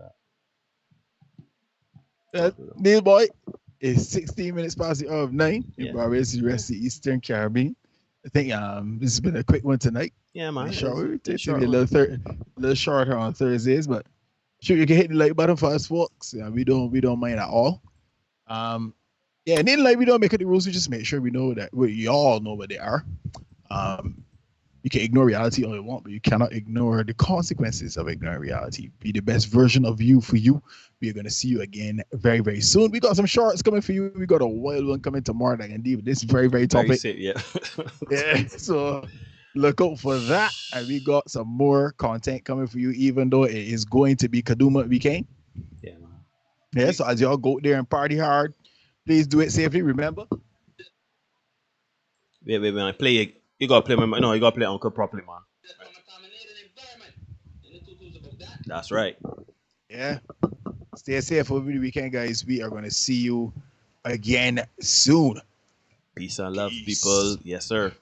that. Neil boy, it's 16 minutes past the hour of 9 Yeah. in Barbados, the rest of the Eastern Caribbean. I think this has been a quick one tonight. Yeah, man. It's a little shorter on Thursdays, but sure you can hit the like button for us folks. Yeah, we don't mind at all. Yeah, and then like we don't make any rules, we just make sure we know that you all know what they are. You can ignore reality all you want, but you cannot ignore the consequences of ignoring reality. Be the best version of you for you. We are going to see you again very, very soon. We got some shorts coming for you. We got a wild one coming tomorrow that can deal with this very, very topic. Yeah. Yeah. So look out for that. And we got some more content coming for you, even though it is going to be Kaduma weekend. Yeah, man. Yeah, so as y'all go there and party hard, please do it safely. Remember. Wait. When I play it, you gotta play you gotta play Uncle properly, man. That's right. Yeah. Stay safe over the weekend, guys. We are gonna see you again soon. Peace and love, people. Yes, sir.